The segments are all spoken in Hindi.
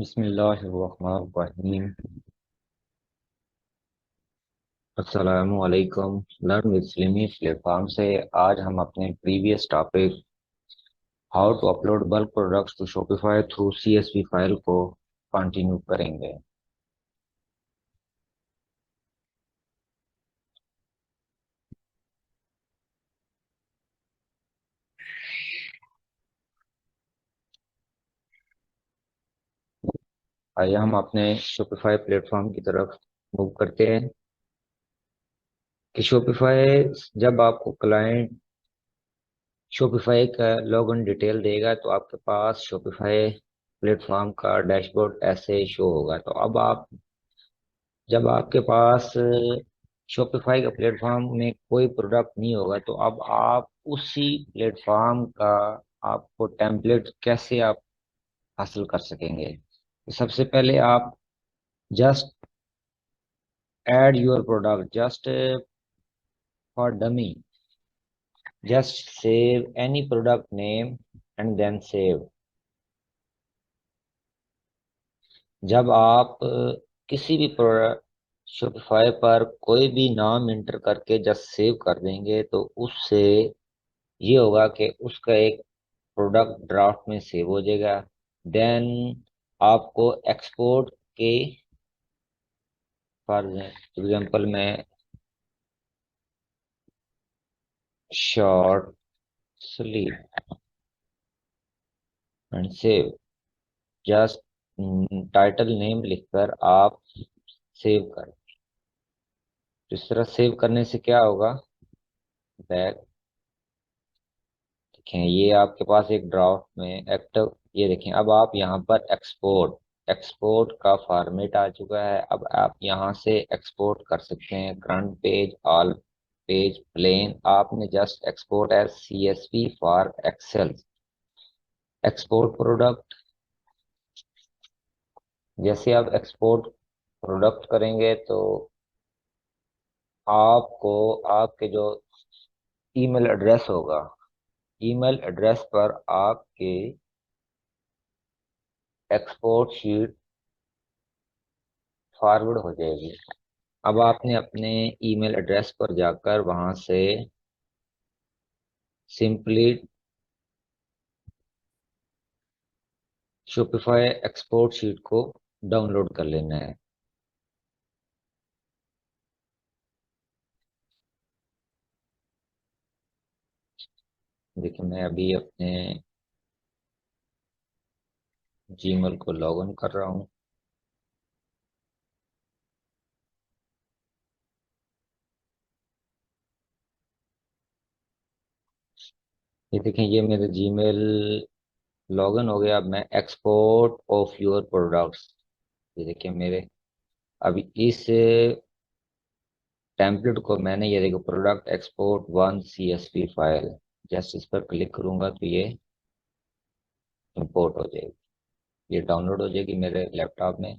बिस्मिल्लाहिर्रहमानिर्रहीम। अस्सलामु अलैकुम। लर्न विद स्लिमी प्लेटफॉर्म से आज हम अपने previous topic how to upload bulk products to Shopify through CSV file को कंटिन्यू करेंगे। आइए हम अपने शॉपिफाई प्लेटफॉर्म की तरफ मूव करते हैं कि शॉपिफाई जब आपको क्लाइंट शॉपिफाई का लॉगिन डिटेल देगा तो आपके पास शॉपिफाई प्लेटफॉर्म का डैशबोर्ड ऐसे शो होगा। तो अब आप जब आपके पास शॉपिफाई का प्लेटफॉर्म में कोई प्रोडक्ट नहीं होगा तो अब आप उसी प्लेटफॉर्म का आपको टेम्पलेट कैसे आप हासिल कर सकेंगे। तो सबसे पहले आप just add your product just for dummy, just save any product name and then save. जब आप किसी भी प्रोडक्ट शॉपिफाई पर कोई भी नाम इंटर करके जस्ट सेव कर देंगे तो उससे ये होगा कि उसका एक प्रोडक्ट ड्राफ्ट में सेव हो जाएगा। देन आपको एक्सपोर्ट के फॉर एग्जांपल में short sleep and save, just title name लिखकर आप सेव करें। तो इस तरह सेव करने से क्या होगा, बैक देखें ये आपके पास एक ड्राफ्ट में एक्टिव, ये देखें अब आप यहाँ पर एक्सपोर्ट एक्सपोर्ट का फॉर्मेट आ चुका है। अब आप यहाँ से एक्सपोर्ट कर सकते हैं front page, all page, plain. आपने just export as CSV for Excel, export product. जैसे आप एक्सपोर्ट प्रोडक्ट करेंगे तो आपको आपके जो ईमेल एड्रेस होगा, ईमेल एड्रेस पर आपके एक्सपोर्ट शीट फॉरवर्ड हो जाएगी। अब आपने अपने ईमेल एड्रेस पर जाकर वहां से सिंपली शॉपिफाई एक्सपोर्ट शीट को डाउनलोड कर लेना है। देखिए मैं अभी अपने जीमेल को लॉग इन कर रहा हूँ। ये देखें ये मेरे जीमेल लॉग इन हो गया। अब मैं एक्सपोर्ट ऑफ योर प्रोडक्ट्स, ये देखिए मेरे अभी इस टेम्पलेट को मैंने, ये देखो product export one CSV file, just इस पर क्लिक करूंगा तो ये इंपोर्ट हो जाएगी, ये डाउनलोड हो जाएगी मेरे लैपटॉप में।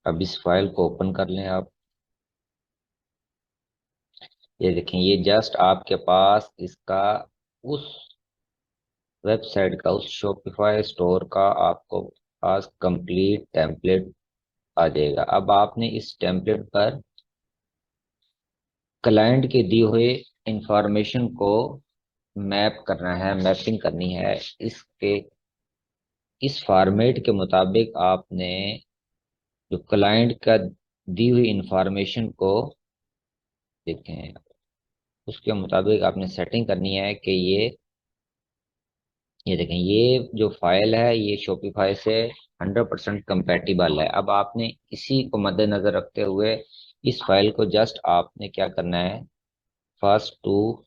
अब इस फाइल को ओपन कर लें आप। ये देखें ये जस्ट आपके पास इसका उस वेबसाइट का, उस शॉपिफाई स्टोर का आपको पास कंप्लीट टेम्पलेट आ जाएगा। अब आपने इस टेम्पलेट पर क्लाइंट के दिए हुए इंफॉर्मेशन को मैप करना है, मैपिंग करनी है। इसके इस फॉर्मेट के मुताबिक आपने जो क्लाइंट का दी हुई इंफॉर्मेशन को देखें, उसके मुताबिक आपने सेटिंग करनी है कि ये देखें ये जो फाइल है ये शॉपिफाई से 100% कंपेटिबल है। अब आपने इसी को मद्देनजर रखते हुए इस फाइल को जस्ट आपने क्या करना है, फर्स्ट टू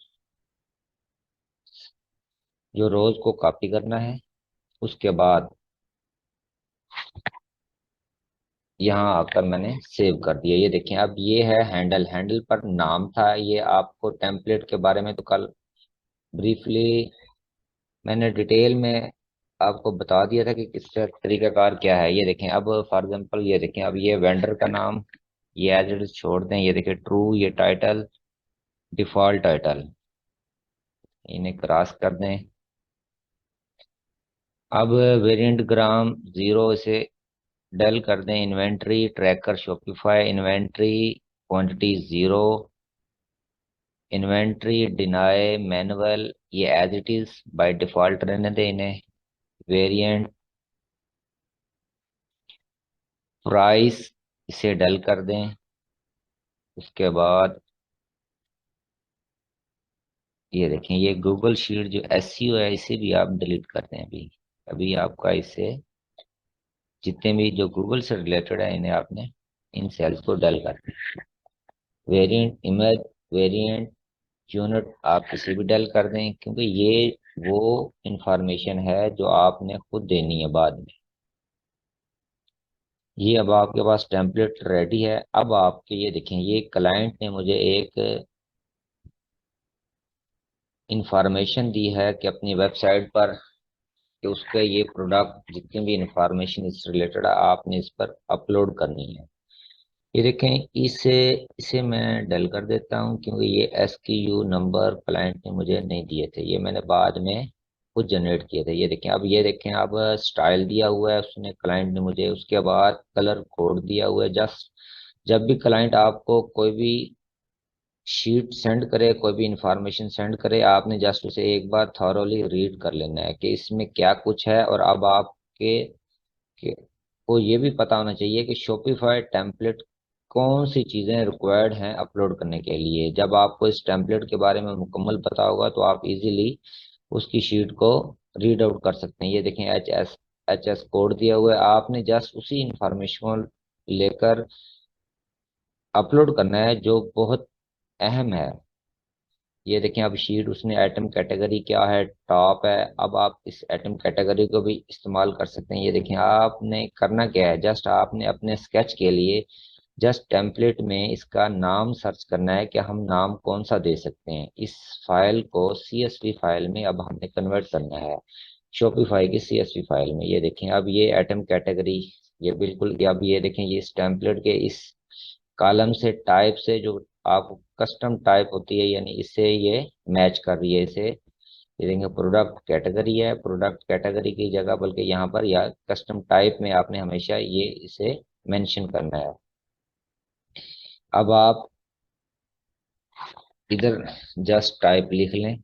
जो रोज को कॉपी करना है, उसके बाद यहाँ आकर मैंने सेव कर दिया। ये देखें अब ये है हैंडल, हैंडल पर नाम था। ये आपको टेम्पलेट के बारे में तो कल ब्रीफली मैंने डिटेल में आपको बता दिया था कि किस तरीकाकार क्या है। ये देखें अब फॉर एग्जांपल ये देखें अब ये वेंडर का नाम ये एज इट इज छोड़ दें। ये देखें ट्रू, ये टाइटल डिफॉल्ट टाइटल, इन्हें क्रॉस कर दें। अब वेरिएंट ग्राम जीरो इसे डल कर दें। Inventory tracker Shopify inventory quantity zero. Inventory deny manual ये as it is by default रहने दें इन्हें। वेरिएंट प्राइस इसे डल कर दें। उसके बाद ये देखें, ये गूगल शीट जो एसईओ है इसे भी आप डिलीट कर दें। अभी अभी आपका इसे जितने भी जो गूगल से रिलेटेड है इन्हें आपने इन सेल्स को डल कर दें। वेरिएंट इमेज वेरिएंट यूनिट आप किसी भी डल कर दें, क्योंकि ये वो इंफॉर्मेशन है जो आपने खुद देनी है बाद में। ये अब आपके पास टेम्पलेट रेडी है। अब आपके ये देखें, ये क्लाइंट ने मुझे एक इंफॉर्मेशन दी है कि अपनी वेबसाइट पर कि उसके ये प्रोडक्ट जितनी भी इंफॉर्मेशन इससे रिलेटेड है आपने इस पर अपलोड करनी है। ये देखें, इसे इसे मैं डल कर देता हूँ, क्योंकि ये SKU नंबर क्लाइंट ने मुझे नहीं दिए थे, ये मैंने बाद में खुद जनरेट किए थे। ये देखें, अब ये देखें, अब स्टाइल दिया हुआ है उसने क्लाइंट ने मुझे। उसके बाद कलर कोड दिया हुआ है। जस्ट जब भी क्लाइंट आपको कोई भी शीट सेंड करे, कोई भी इंफॉर्मेशन सेंड करे, आपने जस्ट उसे एक बार थॉरोली रीड कर लेना है कि इसमें क्या कुछ है। और अब आपके को ये भी पता होना चाहिए कि शॉपिफाई टेम्पलेट कौन सी चीज़ें रिक्वायर्ड हैं अपलोड करने के लिए। जब आपको इस टेम्पलेट के बारे में मुकम्मल पता होगा तो आप इजीली उसकी शीट को रीड आउट कर सकते हैं। ये देखें, एच एस कोड दिया हुआ है। आपने जस्ट उसी इंफॉर्मेशन को लेकर अपलोड करना है जो बहुत अहम है। ये देखें, अब शीट उसने आइटम कैटेगरी क्या है, टॉप है। अब आप इस आइटम कैटेगरी को भी इस्तेमाल कर सकते हैं। ये देखें, आपने करना क्या है, जस्ट आपने अपने स्केच के लिए जस्ट टेम्पलेट में इसका नाम सर्च करना है कि हम नाम कौन सा दे सकते हैं। इस फाइल को CSV फाइल में अब हमने कन्वर्ट करना है, शॉपिफाई की CSV फाइल में। ये देखें, अब ये आइटम कैटेगरी ये बिल्कुल, अब ये देखें, ये इस टेम्पलेट के इस कॉलम से टाइप से जो आपको कस्टम टाइप होती है, यानी इससे ये मैच कर रही है। इसे ये देखेंगे, प्रोडक्ट कैटेगरी है, प्रोडक्ट कैटेगरी की जगह बल्कि यहाँ पर या कस्टम टाइप में आपने हमेशा ये इसे मेंशन करना है। अब आप इधर जस्ट टाइप लिख लें।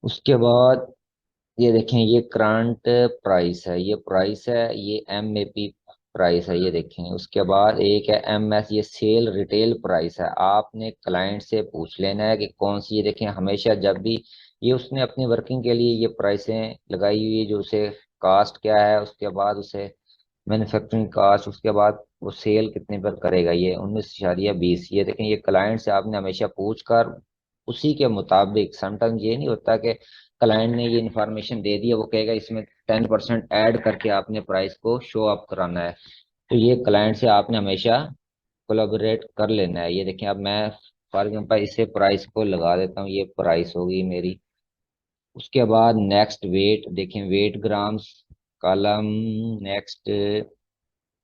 उसके बाद ये देखें, ये करंट प्राइस है, ये प्राइस है, ये MAP प्राइस है। ये देखें, उसके बाद एक है MS, ये सेल रिटेल प्राइस है। आपने क्लाइंट से पूछ लेना है कि कौन सी। ये देखें, हमेशा जब भी ये उसने अपनी वर्किंग के लिए ये प्राइसें लगाई हुई है, जो उसे कास्ट क्या है, उसके बाद उसे मैन्युफैक्चरिंग कास्ट, उसके बाद वो सेल कितने पर करेगा, ये 19.20। ये देखें, ये क्लाइंट से आपने हमेशा पूछ कर उसी के मुताबिक। समटाइम्स ये नहीं होता कि क्लाइंट ने ये इन्फॉर्मेशन दे दी है, वो कहेगा इसमें 10% ऐड करके आपने प्राइस को शो अप कराना है। तो ये क्लाइंट से आपने हमेशा कोलैबोरेट कर लेना है। ये देखें, अब मैं फॉर एग्जाम्पल इसे प्राइस को लगा देता हूँ, ये प्राइस होगी मेरी। उसके बाद नेक्स्ट वेट देखें, वेट ग्राम्स कॉलम नेक्स्ट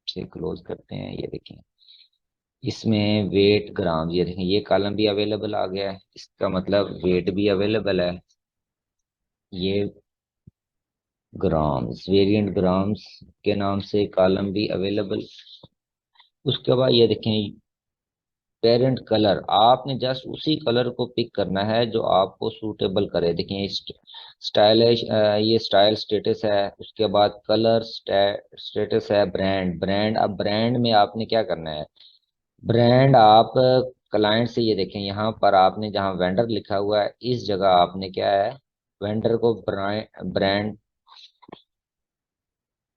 से क्लोज करते हैं। ये देखें, इसमें वेट ग्राम, ये देखें, ये कॉलम भी अवेलेबल आ गया है, इसका मतलब वेट भी अवेलेबल है। ये ग्राम्स वेरिएंट ग्राम्स के नाम से कॉलम भी अवेलेबल। उसके बाद ये देखें, पेरेंट कलर, आपने जस्ट उसी कलर को पिक करना है जो आपको सूटेबल करे। देखिए, स्टाइलिश, ये स्टाइल स्टेटस है। उसके बाद कलर स्टेटस है। ब्रांड ब्रांड अब ब्रांड में आपने क्या करना है, ब्रांड आप क्लाइंट से, ये देखें यहाँ पर आपने जहाँ वेंडर लिखा हुआ है इस जगह आपने क्या है, वेंडर को ब्रांड,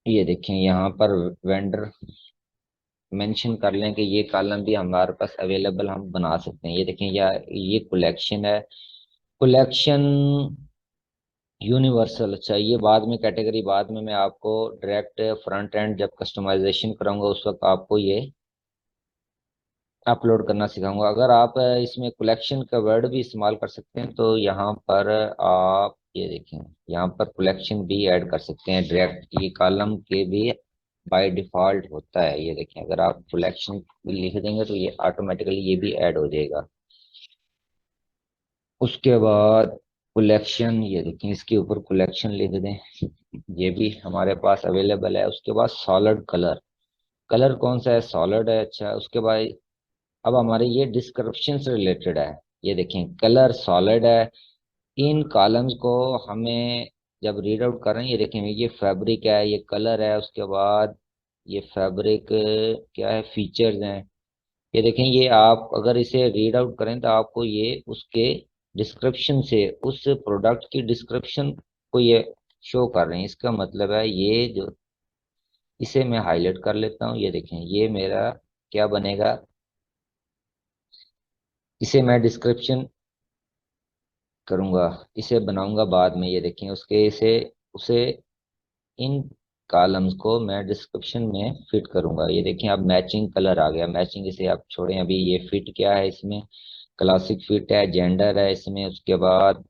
ये देखें यहाँ पर वेंडर मेंशन कर लें कि ये कॉलम भी हमारे पास अवेलेबल हम बना सकते हैं। ये देखें, या ये कलेक्शन है, कलेक्शन यूनिवर्सल। अच्छा, ये बाद में कैटेगरी, बाद में मैं आपको डायरेक्ट फ्रंट एंड जब कस्टमाइजेशन कराऊंगा उस वक्त आपको ये अपलोड करना सिखाऊंगा। अगर आप इसमें कलेक्शन का वर्ड भी इस्तेमाल कर सकते हैं तो यहाँ पर आप ये देखें, यहाँ पर कलेक्शन भी ऐड कर सकते हैं डायरेक्ट, ये कॉलम के भी बाय डिफॉल्ट होता है। ये देखें, अगर आप कलेक्शन लिख देंगे तो ये ऑटोमेटिकली ये भी ऐड हो जाएगा। उसके बाद कलेक्शन, ये देखिए इसके ऊपर कलेक्शन लिख दें, ये भी हमारे पास अवेलेबल है। उसके बाद सॉलिड कलर, कलर कौन सा है, सॉलिड है। अच्छा, उसके बाद अब हमारे ये डिस्क्रिप्शन से रिलेटेड है। ये देखें कलर सॉलिड है। इन कॉलम्स को हमें जब रीड आउट कर रहे हैं, ये देखें ये फैब्रिक है, ये कलर है, उसके बाद ये फैब्रिक क्या है, फीचर्स हैं। ये देखें, ये आप अगर इसे रीड आउट करें तो आपको ये उसके डिस्क्रिप्शन से, उस प्रोडक्ट की डिस्क्रिप्शन को ये शो कर रहे हैं। इसका मतलब है ये जो, इसे मैं हाईलाइट कर लेता हूँ। ये देखें ये मेरा क्या बनेगा, इसे मैं डिस्क्रिप्शन करूंगा, इसे बनाऊंगा बाद में। ये देखें उसके इसे उसे इन कॉलम्स को मैं डिस्क्रिप्शन में फिट करूंगा। ये देखें अब मैचिंग कलर आ गया, मैचिंग इसे आप छोड़ें अभी। ये फिट क्या है इसमें, क्लासिक फिट है, जेंडर है इसमें। उसके बाद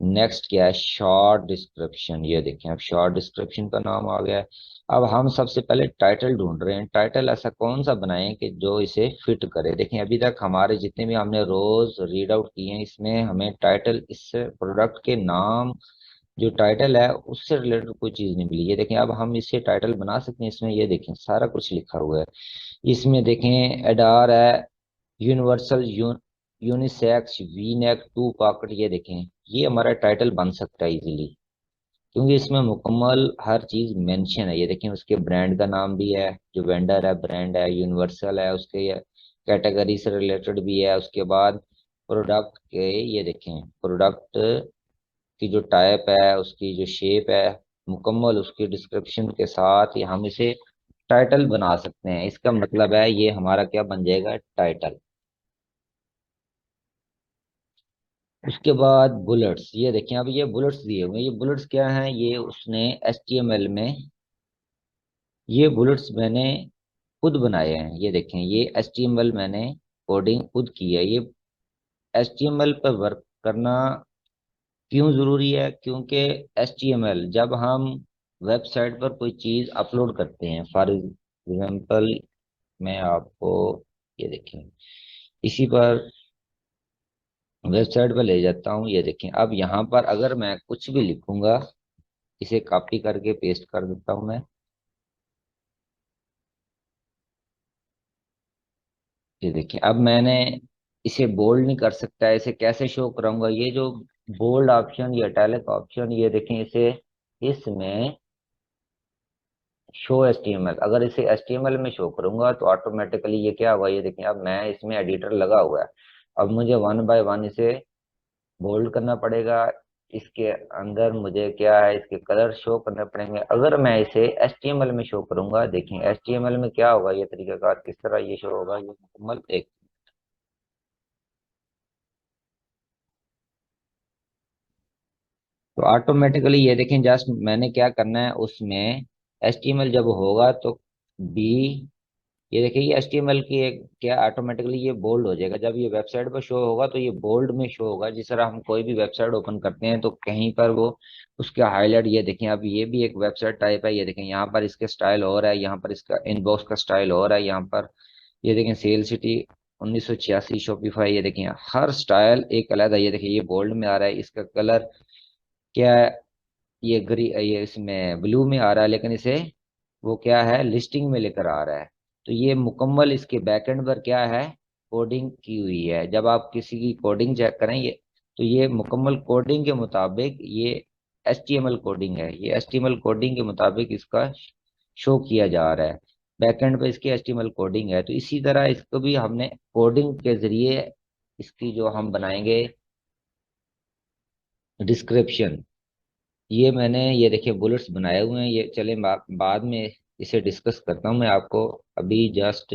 नेक्स्ट क्या है, शॉर्ट डिस्क्रिप्शन। ये देखें अब शॉर्ट डिस्क्रिप्शन का नाम आ गया है। अब हम सबसे पहले टाइटल ढूंढ रहे हैं, टाइटल ऐसा कौन सा बनाएं कि जो इसे फिट करे। देखें अभी तक हमारे जितने भी हमने रोज रीड आउट किए हैं, इसमें हमें टाइटल, इससे प्रोडक्ट के नाम, जो टाइटल है उससे रिलेटेड कोई चीज नहीं मिली। ये देखें अब हम इससे टाइटल बना सकते हैं। इसमें ये देखें सारा कुछ लिखा हुआ है। इसमें देखें एडार है, universal unisex V neck two pocket. ये देखें ये हमारा टाइटल बन सकता है इजीली, क्योंकि इसमें मुकम्मल हर चीज मेंशन है। ये देखें उसके ब्रांड का नाम भी है, जो वेंडर है ब्रांड है, यूनिवर्सल है, उसके कैटेगरी से रिलेटेड भी है। उसके बाद प्रोडक्ट के, ये देखें प्रोडक्ट की जो टाइप है, उसकी जो शेप है, मुकम्मल उसकी डिस्क्रिप्शन के साथ ये हम इसे टाइटल बना सकते हैं। इसका मतलब है ये हमारा क्या बन जाएगा, टाइटल। उसके बाद बुलेट्स, ये देखिए अब ये बुलेट्स दिए हुए हैं। ये बुलेट्स क्या हैं, ये उसने HTML में, ये बुलेट्स मैंने खुद बनाए हैं। ये देखें ये HTML मैंने कोडिंग खुद की है। ये HTML पर वर्क करना क्यों जरूरी है, क्योंकि HTML जब हम वेबसाइट पर कोई चीज अपलोड करते हैं, फॉर एग्जाम्पल मैं आपको, ये देखें इसी पर वेबसाइट पर ले जाता हूँ। ये देखें अब यहाँ पर अगर मैं कुछ भी लिखूंगा, इसे कॉपी करके पेस्ट कर देता हूँ मैं। ये देखिए अब मैंने इसे बोल्ड नहीं कर सकता, इसे कैसे शो कराऊंगा, ये जो बोल्ड ऑप्शन, ये इटैलिक ऑप्शन, ये देखें इसे, इसमें शो HTML, अगर इसे HTML में शो करूंगा तो ऑटोमेटिकली ये क्या होगा, ये देखें अब मैं इसमें एडिटर लगा हुआ है। अब मुझे वन बाय वन इसे बोल्ड करना पड़ेगा। इसके अंदर मुझे क्या है, इसके कलर शो करने पड़ेंगे। अगर मैं इसे HTML में शो करूंगा, देखें HTML में क्या होगा, ये तरीकाकार किस तरह ये शो होगा, ये मुकम्मल एक, तो ऑटोमेटिकली ये देखें जस्ट मैंने क्या करना है उसमें, HTML जब होगा तो बी, ये देखिए ये HTML की एक क्या, ऑटोमेटिकली ये बोल्ड हो जाएगा। जब ये वेबसाइट पर शो होगा तो ये बोल्ड में शो होगा। जिस तरह हम कोई भी वेबसाइट ओपन करते हैं तो कहीं पर वो उसका हाईलाइट, ये देखें अब ये भी एक वेबसाइट टाइप है। ये देखें यहाँ पर इसके स्टाइल और है, यहाँ पर इसका इनबॉक्स का स्टाइल और है, यहाँ पर ये देखें सेल सिटी 1986 शॉपिफाई। ये देखें हर स्टाइल एक अलग है। ये देखें ये बोल्ड में आ रहा है, इसका कलर क्या है, ये ये इसमें ब्लू में आ रहा है, लेकिन इसे वो क्या है, लिस्टिंग में लेकर आ रहा है। तो ये मुकम्मल इसके बैकएंड पर क्या है, कोडिंग की हुई है। जब आप किसी की कोडिंग चेक करें, ये तो ये मुकम्मल कोडिंग के मुताबिक ये HTML कोडिंग है, ये HTML कोडिंग के मुताबिक इसका शो किया जा रहा है। बैकएंड पे इसकी HTML कोडिंग है। तो इसी तरह इसको भी हमने कोडिंग के जरिए इसकी जो हम बनाएंगे डिस्क्रिप्शन, ये मैंने, ये देखिए बुलेट्स बनाए हुए हैं। ये चले बाद में इसे डिस्कस करता हूँ मैं आपको, अभी जस्ट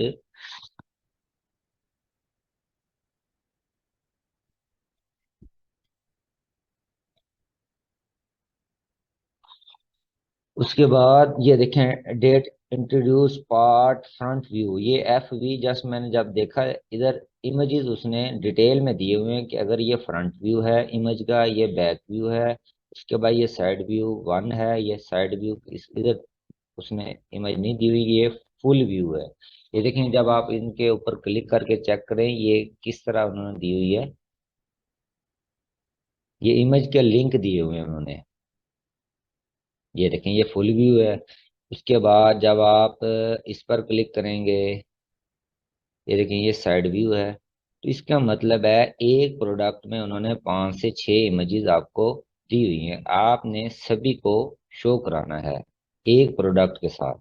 उसके बाद ये देखें date introduce part front view, ये FV जस्ट मैंने जब देखा इधर इमेजेस उसने डिटेल में दिए हुए हैं कि अगर ये फ्रंट व्यू है इमेज का, ये बैक व्यू है, उसके बाद ये साइड व्यू वन है, ये साइड व्यू इस इधर उसने इमेज नहीं दी हुई, ये फुल व्यू है। ये देखें जब आप इनके ऊपर क्लिक करके चेक करें ये किस तरह उन्होंने दी हुई है। ये इमेज के लिंक दिए हुए हैं उन्होंने। ये देखें ये फुल व्यू है। उसके बाद जब आप इस पर क्लिक करेंगे, ये देखें ये साइड व्यू है। तो इसका मतलब है एक प्रोडक्ट में उन्होंने 5 से 6 इमेजेस आपको दी हुई हैं, आपने सभी को शो कराना है एक प्रोडक्ट के साथ।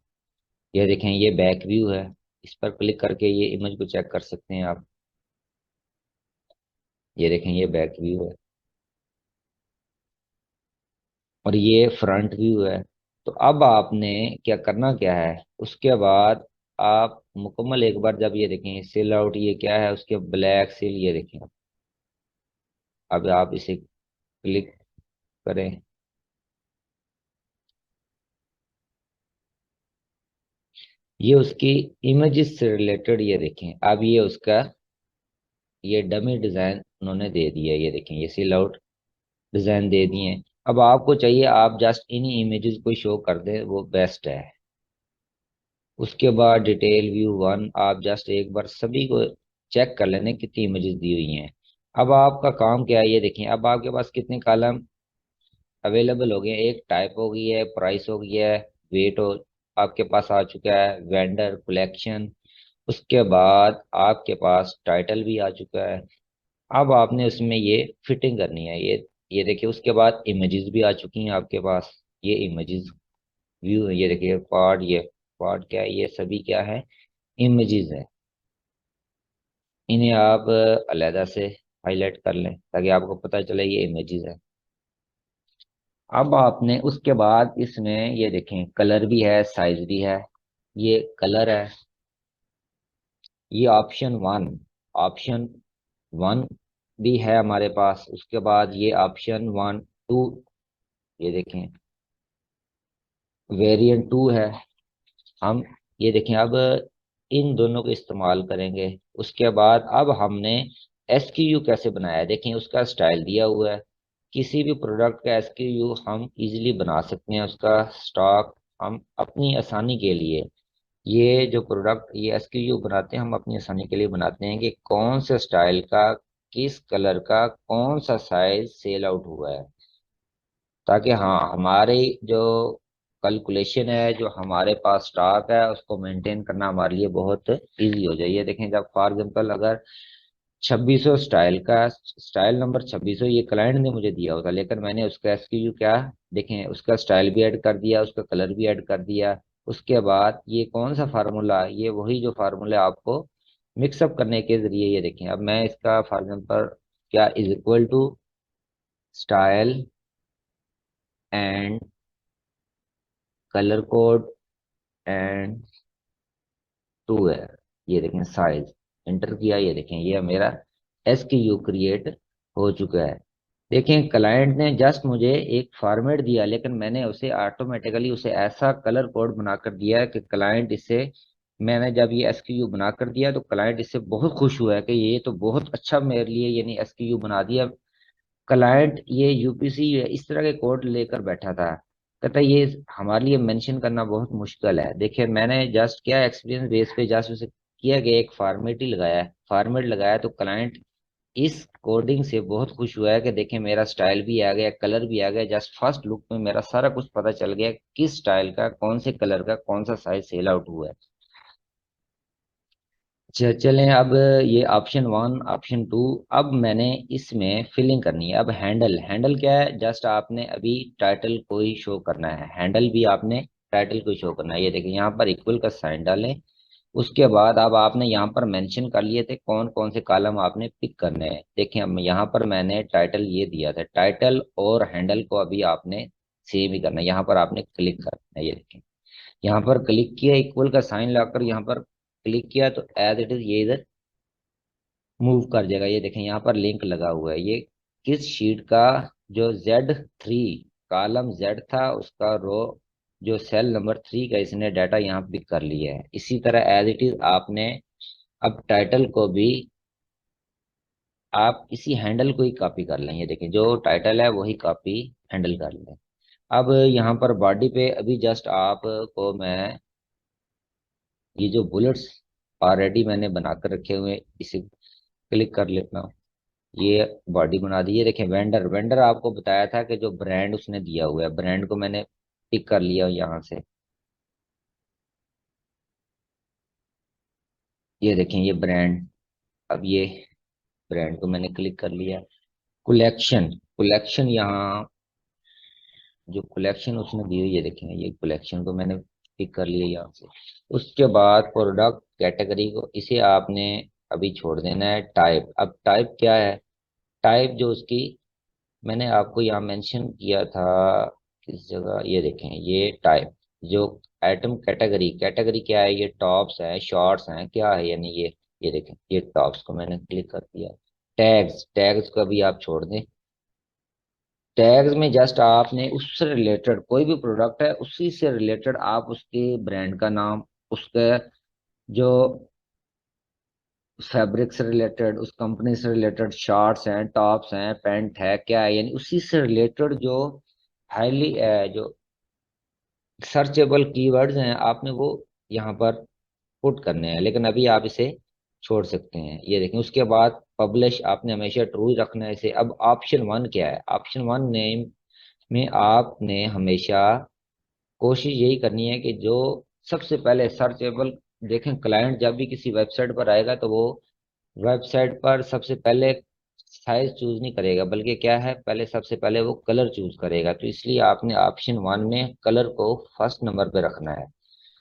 ये देखें ये बैक व्यू है। इस पर क्लिक करके ये इमेज को चेक कर सकते हैं आप। ये देखें ये बैक व्यू है और ये फ्रंट व्यू है। तो अब आपने क्या करना क्या है, उसके बाद आप मुकम्मल एक बार जब ये देखें सेल आउट, ये क्या है उसके ब्लैक सेल, ये देखें। अब आप इसे क्लिक करें, ये उसकी इमेजेस से रिलेटेड, ये देखें अब ये उसका ये डमी डिजाइन उन्होंने दे दिया है। ये देखें ये सेल आउट डिजाइन दे दिए हैं। अब आपको चाहिए आप जस्ट इन्हीं इमेजेस को शो कर दें, वो बेस्ट है। उसके बाद डिटेल व्यू वन, आप जस्ट एक बार सभी को चेक कर लेने कितनी इमेजेस दी हुई हैं। अब आपका काम क्या है, ये देखें अब आपके पास कितने कॉलम अवेलेबल हो गए। एक टाइप हो गई है, प्राइस हो गई है, वेट हो आपके पास आ चुका है, वेंडर कलेक्शन। उसके बाद आपके पास टाइटल भी आ चुका है। अब आपने उसमें ये फिटिंग करनी है। ये देखिए उसके बाद इमेजेस भी आ चुकी हैं आपके पास। ये इमेजेस व्यू है। ये देखिए पार्ट, ये पार्ट क्या है, ये सभी क्या है, इमेजेस है। इन्हें आप अलहदा से हाईलाइट कर लें ताकि आपको पता चले ये इमेजेस है। अब आपने उसके बाद इसमें ये देखें कलर भी है, साइज भी है। ये कलर है, ये ऑप्शन वन भी है हमारे पास। उसके बाद ये ऑप्शन 1 2, ये देखें वेरिएंट 2 है। हम ये देखें अब इन दोनों को इस्तेमाल करेंगे। उसके बाद अब हमने एसक्यू कैसे बनाया है, देखें उसका स्टाइल दिया हुआ है। किसी भी प्रोडक्ट का एसक्यू हम इजीली बना सकते हैं, उसका स्टॉक हम अपनी आसानी के लिए, ये जो प्रोडक्ट ये एसक्यू बनाते हैं हम अपनी आसानी के लिए बनाते हैं कि कौन से स्टाइल का, किस कलर का, कौन सा साइज सेल आउट हुआ है, ताकि हाँ हमारे जो कैलकुलेशन है, जो हमारे पास स्टॉक है, उसको मेंटेन करना हमारे लिए बहुत इजी हो जाए। ये देखें जब फॉर एग्जांपल अगर 2600 स्टाइल का, स्टाइल नंबर 2600 ये क्लाइंट ने मुझे दिया होता, लेकिन मैंने उसका एसक्यू क्या, देखें उसका स्टाइल भी ऐड कर दिया, उसका कलर भी ऐड कर दिया। उसके बाद ये कौन सा फार्मूला, ये वही जो फार्मूला आपको मिक्सअप करने के जरिए, ये देखें अब मैं इसका फॉर एग्जांपल क्या is equal to style and colour code and 2 है। ये देखें साइज एंटर किया, ये देखें ये मेरा एसक्यू क्रिएट हो चुका है। देखें क्लाइंट ने जस्ट मुझे एक फॉर्मेट दिया, लेकिन मैंने उसे ऑटोमेटिकली उसे ऐसा कलर कोड बनाकर दिया है कि क्लाइंट इससे, मैंने जब ये एसक्यू बनाकर दिया तो क्लाइंट इससे बहुत खुश हुआ है कि ये तो बहुत अच्छा मेरे लिए यानी एसक्यू बना दिया। क्लाइंट ये यूपीसी इस तरह के कोड लेकर बैठा था, कहता ये हमारे लिए मेंशन करना बहुत मुश्किल है। देखिए मैंने जस्ट क्या एक्सपीरियंस बेस पे जस्ट उसे किया कि एक फॉर्मेट ही लगाया है, फॉर्मेट लगाया तो क्लाइंट इस कोडिंग से बहुत खुश हुआ है कि देखें मेरा स्टाइल भी आ गया, कलर भी आ गया, जस्ट फर्स्ट लुक में मेरा सारा कुछ पता चल गया किस स्टाइल का, कौन से कलर का, कौन सा साइज सेल आउट हुआ है। चलें अब ये ऑप्शन 1 ऑप्शन 2, अब मैंने इसमें फिलिंग करनी है। अब हैंडल, हैंडल क्या है, जस्ट आपने अभी टाइटल को ही शो करना है, हैंडल भी आपने टाइटल को शो करना है। ये देखिए यहाँ पर इक्वल का साइन डालें। उसके बाद अब आपने यहाँ पर मेंशन कर लिए थे कौन कौन से कॉलम आपने पिक करने हैं। देखिए अब यहाँ पर मैंने टाइटल ये दिया था, टाइटल और हैंडल को अभी आपने सेम ही करना है। यहाँ पर आपने क्लिक करना है, ये देखिए यहाँ पर क्लिक किया, इक्वल का साइन लाकर यहाँ पर क्लिक किया तो एज इट इज ये इधर मूव कर जाएगा। ये देखें यहाँ पर लिंक लगा हुआ है, ये किस शीट का, जो Z3 कॉलम जेड था उसका रो, जो सेल नंबर 3 का इसने डाटा यहाँ पिक कर लिया है। इसी तरह एज इट इज आपने अब टाइटल को भी आप इसी हैंडल को ही कॉपी कर लें। ये देखें जो टाइटल है वही कॉपी हैंडल कर लें। अब यहाँ पर बॉडी पे अभी जस्ट आपको मैं ये जो बुलेट्स ऑलरेडी मैंने बनाकर रखे हुए हैं, इसे क्लिक कर लेता हूँ। ये बॉडी बना दी। ये देखें वेंडर, वेंडर आपको बताया था कि जो ब्रांड उसने दिया हुआ है, ब्रांड को मैंने पिक कर लिया यहाँ से। ये देखें ये ब्रांड, अब ये ब्रांड को मैंने क्लिक कर लिया। कलेक्शन, कलेक्शन यहाँ जो कलेक्शन उसने दी हुई है देखें, ये कलेक्शन को मैंने पिक कर लिया यहाँ से। उसके बाद प्रोडक्ट कैटेगरी को इसे आपने अभी छोड़ देना है। टाइप, अब टाइप क्या है, टाइप जो उसकी मैंने आपको यहाँ मेंशन किया था किस जगह, ये देखें ये टाइप जो आइटम कैटेगरी, कैटेगरी क्या है, ये टॉप्स है शॉर्ट्स हैं क्या है, यानी ये देखें ये टॉप्स को मैंने क्लिक कर दिया। टैग्स, टैग्स को भी आप छोड़ दें। टैग्स में जस्ट आपने उससे रिलेटेड कोई भी प्रोडक्ट है उसी से रिलेटेड आप उसके ब्रांड का नाम, उसके जो फैब्रिक से रिलेटेड, उस कंपनी से रिलेटेड शॉर्ट्स हैं टॉप्स हैं पैंट है क्या है, यानी उसी से रिलेटेड जो हाईली जो सर्चेबल कीवर्ड्स हैं आपने वो यहाँ पर पुट करने हैं। लेकिन अभी आप इसे छोड़ सकते हैं। ये देखें उसके बाद पब्लिश आपने हमेशा ट्रू ही रखना है इसे। अब ऑप्शन वन क्या है, ऑप्शन वन नेम में आपने हमेशा कोशिश यही करनी है कि जो सबसे पहले सर्चेबल, देखें क्लाइंट जब भी किसी वेबसाइट पर आएगा तो वो वेबसाइट पर सबसे पहले साइज चूज नहीं करेगा, बल्कि क्या है पहले सबसे पहले वो कलर चूज करेगा। तो इसलिए आपने ऑप्शन वन में कलर को फर्स्ट नंबर पे रखना है।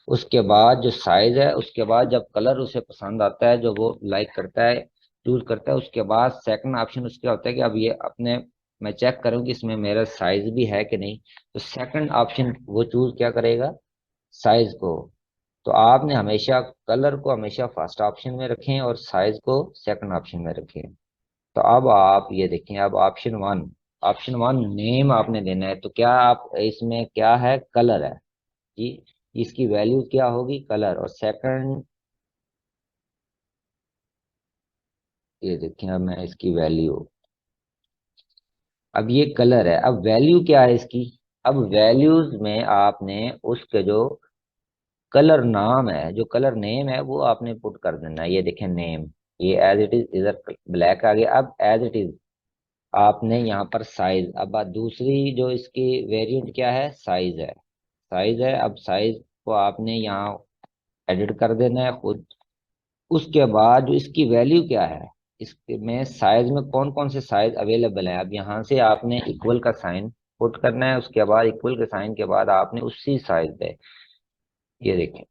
उसके बाद जो साइज है, उसके बाद जब कलर उसे पसंद आता है जो वो लाइक करता है चूज करता है, उसके बाद सेकंड ऑप्शन उसका होता है कि अब ये अपने, मैं चेक करूँ कि इसमें मेरा साइज भी है कि नहीं, तो सेकंड ऑप्शन वो चूज क्या करेगा, साइज को। तो आपने हमेशा कलर को हमेशा फर्स्ट ऑप्शन में रखें और साइज को सेकंड ऑप्शन में रखें। तो अब आप ये देखें, अब option one, option one name आपने देना है। तो क्या आप इसमें क्या है, कलर है जी, इसकी वैल्यू क्या होगी, कलर। और सेकंड ये देखें, अब मैं इसकी वैल्यू, अब ये कलर है, अब वैल्यू क्या है इसकी। अब वैल्यूज में आपने उसके जो कलर नाम है, जो कलर नेम है वो आपने पुट कर देना है। ये देखें नेम, ये एज इट इज इधर ब्लैक आ गया। अब एज इट इज आपने यहाँ पर साइज, अब बात दूसरी जो इसकी वेरिएंट क्या है, साइज है, साइज है। अब साइज को आपने यहाँ एडिट कर देना है खुद। उसके बाद जो इसकी वैल्यू क्या है, इसके में साइज में कौन कौन से साइज अवेलेबल है, अब यहाँ से आपने इक्वल का साइन पुट करना है। उसके बाद इक्वल के साइन के बाद आपने उसी साइज पे, ये देखें।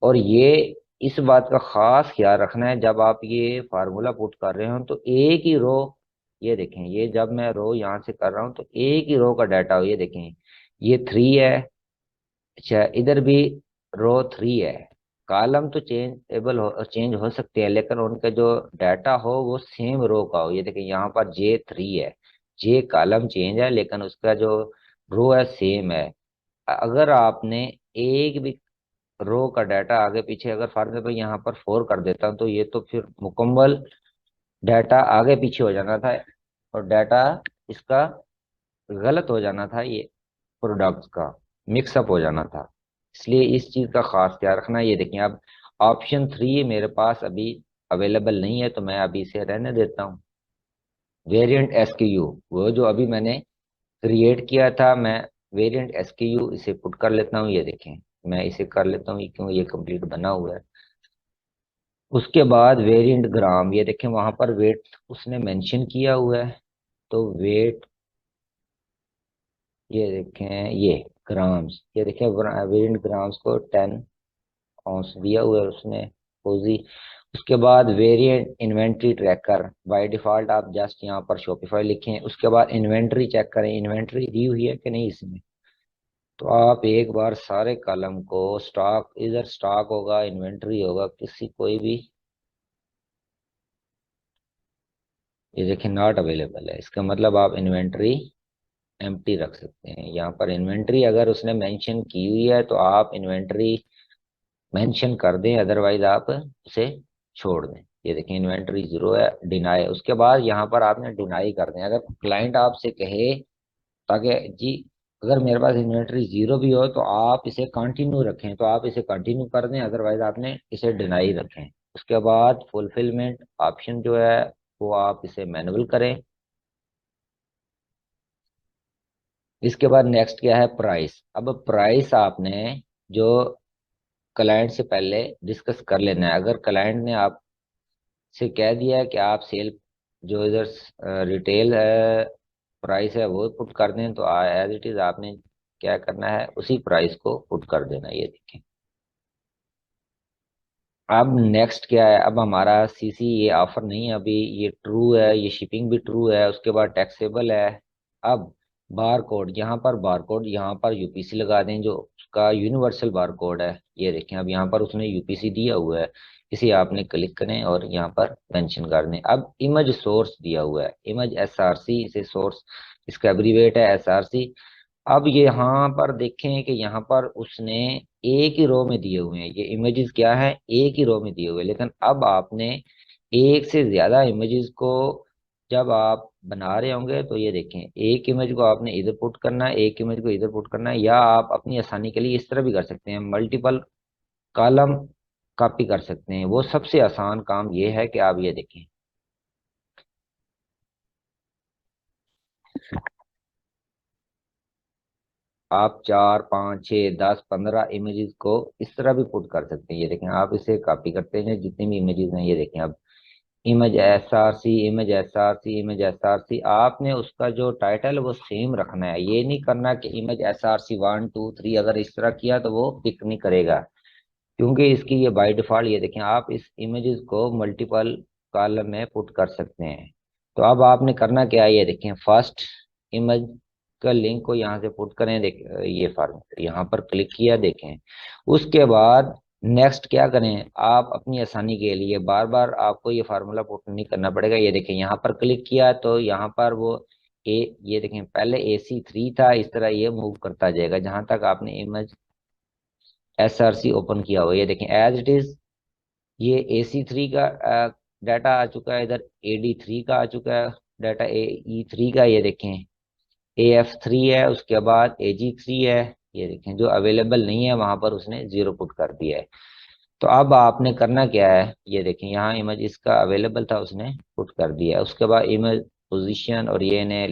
और ये इस बात का खास ख्याल रखना है जब आप ये फार्मूला पुट कर रहे हो तो एक ही रो, ये देखें ये जब मैं रो यहाँ से कर रहा हूँ तो एक ही रो का डाटा हो। ये देखें ये थ्री है, अच्छा इधर भी रो थ्री है। कॉलम तो चेंज हो सकते हैं लेकिन उनका जो डाटा हो वो सेम रो का हो। ये देखें यहाँ पर जे थ्री है, जे कॉलम चेंज है लेकिन उसका जो रो है सेम है। अगर आपने एक भी रो का डाटा आगे पीछे, अगर फॉर एग्जाम्पल यहाँ पर फोर कर देता हूँ तो ये तो फिर मुकम्मल डाटा आगे पीछे हो जाना था और डाटा इसका गलत हो जाना था, ये प्रोडक्ट का मिक्सअप हो जाना था। इसलिए इस चीज़ का खास ख्याल रखना। ये देखिए अब ऑप्शन थ्री मेरे पास अभी अवेलेबल नहीं है तो मैं अभी इसे रहने देता हूँ। वेरिएंट एसक्यू, वो जो अभी मैंने क्रिएट किया था, मैं वेरिएंट एसक्यू इसे पुट कर लेता हूँ। ये देखें मैं इसे कर लेता हूँ क्यों, ये कंप्लीट बना हुआ है। उसके बाद वेरिएंट ग्राम, ये देखें वहां पर वेट उसने मेंशन किया हुआ है, तो वेट ये देखें ये ग्राम्स, ये देखें वेरिएंट ग्राम्स को 10 औंस दिया हुआ है उसने पोजी। उसके बाद variant inventory tracker, by default आप जस्ट यहाँ पर शॉपिफाई लिखें। उसके बाद इन्वेंट्री चेक करें, इन्वेंट्री दी हुई है कि नहीं इसमें। तो आप एक बार सारे कॉलम को, स्टॉक इधर स्टॉक होगा इन्वेंट्री होगा किसी कोई भी, ये देखें नॉट अवेलेबल है, इसका मतलब आप इन्वेंट्री एम्प्टी रख सकते हैं। यहाँ पर इन्वेंट्री अगर उसने मेंशन की हुई है तो आप इन्वेंट्री मेंशन कर दें, अदरवाइज आप उसे छोड़ दें। ये देखें इन्वेंट्री जीरो है, डिनाई। उसके बाद यहाँ पर आपने डिनाई कर दें। अगर क्लाइंट आपसे कहे ताकि जी अगर मेरे पास इन्वेंट्री जीरो भी हो तो आप इसे कंटिन्यू रखें तो आप इसे कंटिन्यू कर दें, अदरवाइज आपने इसे डिनाई रखें। उसके बाद फुलफिलमेंट ऑप्शन जो है वो आप इसे मैनुअल करें। इसके बाद नेक्स्ट क्या है, प्राइस। अब प्राइस आपने जो क्लाइंट से पहले डिस्कस कर लेना है। अगर क्लाइंट ने आपसे कह दिया है कि आप सेल जो इधर रिटेल है प्राइस है वो पुट कर दें, तो एज इट इज आपने क्या करना है, उसी प्राइस को पुट कर देना। ये देखें। अब नेक्स्ट क्या है, अब हमारा सीसी ये ऑफर नहीं है अभी, ये ट्रू है, ये शिपिंग भी ट्रू है, उसके बाद टैक्सेबल है। अब बार कोड, यहाँ पर बार कोड, यहाँ पर यूपीसी लगा दें जो उसका यूनिवर्सल बार कोड है। ये देखें, अब यहाँ पर उसने यूपीसी दिया हुआ है, इसे आपने क्लिक करें और यहाँ पर मेंशन कर दें। अब इमेज सोर्स दिया हुआ है, इमेज एसआरसी, इसे सोर्स, इसका एब्रीवेट है एसआरसी। अब ये यहाँ पर देखें कि यहाँ पर उसने एक ही रो में दिए हुए हैं, ये इमेजेस क्या है, एक ही रो में दिए हुए हैं। लेकिन अब आपने एक से ज्यादा इमेजेस को जब आप बना रहे होंगे तो ये देखें, एक इमेज को आपने इधर पुट करना है, एक इमेज को इधर पुट करना है, या आप अपनी आसानी के लिए इस तरह भी कर सकते हैं, मल्टीपल कॉलम कॉपी कर सकते हैं। वो सबसे आसान काम ये है कि आप ये देखें, आप 4 5 6 10 15 इमेजेस को इस तरह भी पुट कर सकते हैं। ये देखें, आप इसे कॉपी करते हैं जितनी भी इमेजेस हैं, ये देखें। अब image S R C, image S R C, image S R C, आपने उसका जो टाइटल है वो सेम रखना है। ये नहीं करना कि इमेज एस आर सी 1 2 3, अगर इस तरह किया तो वो पिक नहीं करेगा, क्योंकि इसकी ये बाय डिफॉल्ट। ये देखें, आप इस इमेजेस को मल्टीपल कॉलम में पुट कर सकते हैं। तो अब आपने करना क्या है, ये देखें, फर्स्ट इमेज का लिंक को यहाँ से पुट करें, देख ये फार्म यहाँ पर क्लिक किया, देखें। उसके बाद नेक्स्ट क्या करें, आप अपनी आसानी के लिए बार बार आपको ये फार्मूला पुट नहीं करना पड़ेगा। ये देखें, यहाँ पर क्लिक किया तो यहाँ पर वो ए, ये देखें, पहले AC3 था, इस तरह ये मूव करता जाएगा जहां तक आपने इमेज SRC ओपन किया हो। ये देखें एज इट इज, ये AC3 का डाटा आ चुका है, इधर AD3 का आ चुका है डाटा, AE3 का। ये देखें AF3 है, उसके बाद AG3 है। ये देखें, जो अवेलेबल नहीं है वहां पर उसने जीरो पुट कर दिया है। तो अब आपने करना क्या है, ये देखें, यहाँ इमेज इसका अवेलेबल था, उसने पुट कर दिया है। उसके बाद इमेज पोजीशन और ये ने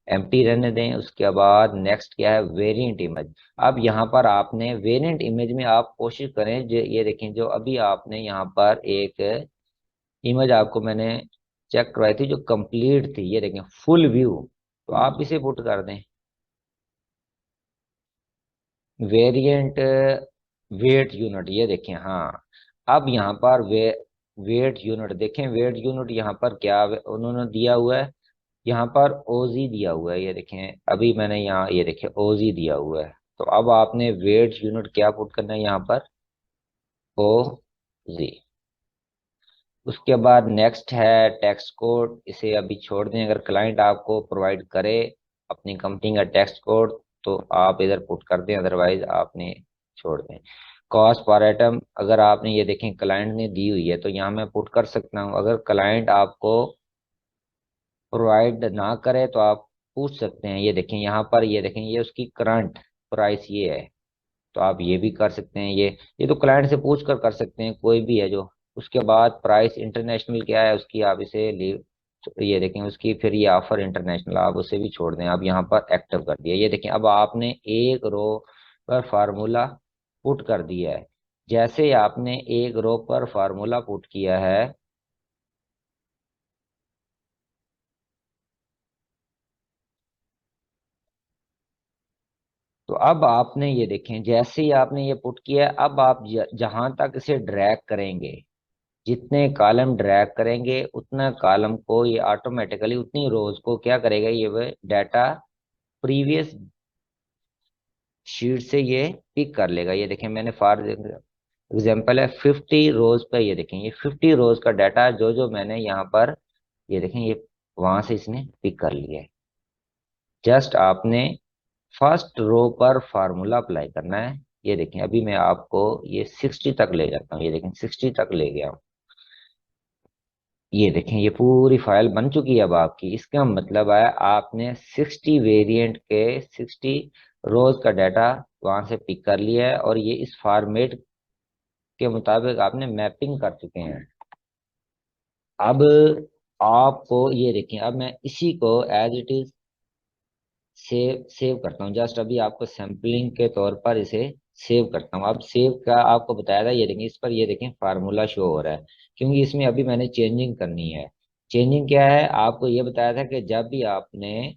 एम्प्टी रहने दें। उसके बाद नेक्स्ट क्या है, वेरिएंट इमेज। अब यहाँ पर आपने वेरिएंट इमेज में आप कोशिश करें जो, ये देखें, जो अभी आपने यहाँ पर एक इमेज आपको मैंने चेक करवाई थी जो कंप्लीट थी, ये देखें फुल व्यू, तो आप इसे पुट कर दें। वेरिएंट वेट यूनिट, ये देखें, हाँ। अब यहाँ पर वेट यूनिट देखें, वेट यूनिट यहाँ पर क्या उन्होंने दिया हुआ है, यहाँ पर ओजी दिया हुआ है। ये देखें, अभी मैंने यहाँ ये देखें ओजी दिया हुआ है। तो अब आपने वेट यूनिट क्या पुट करना है यहाँ पर, ओ जी। उसके बाद नेक्स्ट है टैक्स कोड, इसे अभी छोड़ दें। अगर क्लाइंट आपको प्रोवाइड करे अपनी कंपनी का टैक्स कोड तो आप इधर पुट कर दें, अदरवाइज आपने छोड़ दें। कॉस्ट पर आइटम अगर आपने ये देखें क्लाइंट ने दी हुई है तो यहाँ मैं पुट कर सकता हूँ। अगर क्लाइंट आपको प्रोवाइड ना करे तो आप पूछ सकते हैं। ये देखें, यहाँ पर ये देखें, ये उसकी करंट प्राइस ये है, तो आप ये भी कर सकते हैं। ये तो क्लाइंट से पूछ कर सकते हैं, कोई भी है जो। उसके बाद प्राइस इंटरनेशनल क्या है उसकी, आप इसे लीव, ये देखें उसकी, फिर ये ऑफर इंटरनेशनल आप उसे भी छोड़ दें। अब यहाँ पर एक्टिव कर दिया। ये देखें, अब आपने एक रो पर फार्मूला पुट कर दिया है। जैसे ही आपने एक रो पर फार्मूला पुट किया है, तो अब आपने ये देखें, जैसे ही आपने ये पुट किया है, अब आप जहां तक इसे ड्रैग करेंगे, जितने कॉलम ड्रैग करेंगे उतना कॉलम को ये ऑटोमेटिकली, उतनी रोज को क्या करेगा, ये डाटा प्रीवियस शीट से ये पिक कर लेगा। ये देखें, मैंने फॉर एग्जाम्पल है 50 रोज पे, ये देखें, ये 50 रोज का डाटा जो जो मैंने यहाँ पर, ये देखें, ये वहां से इसने पिक कर लिया है। जस्ट आपने फर्स्ट रो पर फार्मूला अप्लाई करना है। ये देखें, अभी मैं आपको ये 60 तक ले जाता हूँ। ये देखें 60 तक ले गया हूँ। ये देखें, ये पूरी फाइल बन चुकी है अब आपकी। इसका मतलब है आपने 60 वेरिएंट के 60 रोज का डाटा वहां से पिक कर लिया है, और ये इस फॉर्मेट के मुताबिक आपने मैपिंग कर चुके हैं। अब आपको ये देखें, अब मैं इसी को एज इट इज सेव करता हूँ। जस्ट अभी आपको सैम्पलिंग के तौर पर इसे सेव करता हूँ। अब सेव का आपको बताया था, ये देखें इस पर, ये देखें फार्मूला शो हो रहा है, क्योंकि इसमें अभी मैंने चेंजिंग करनी है। चेंजिंग क्या है, आपको ये बताया था कि जब भी आपने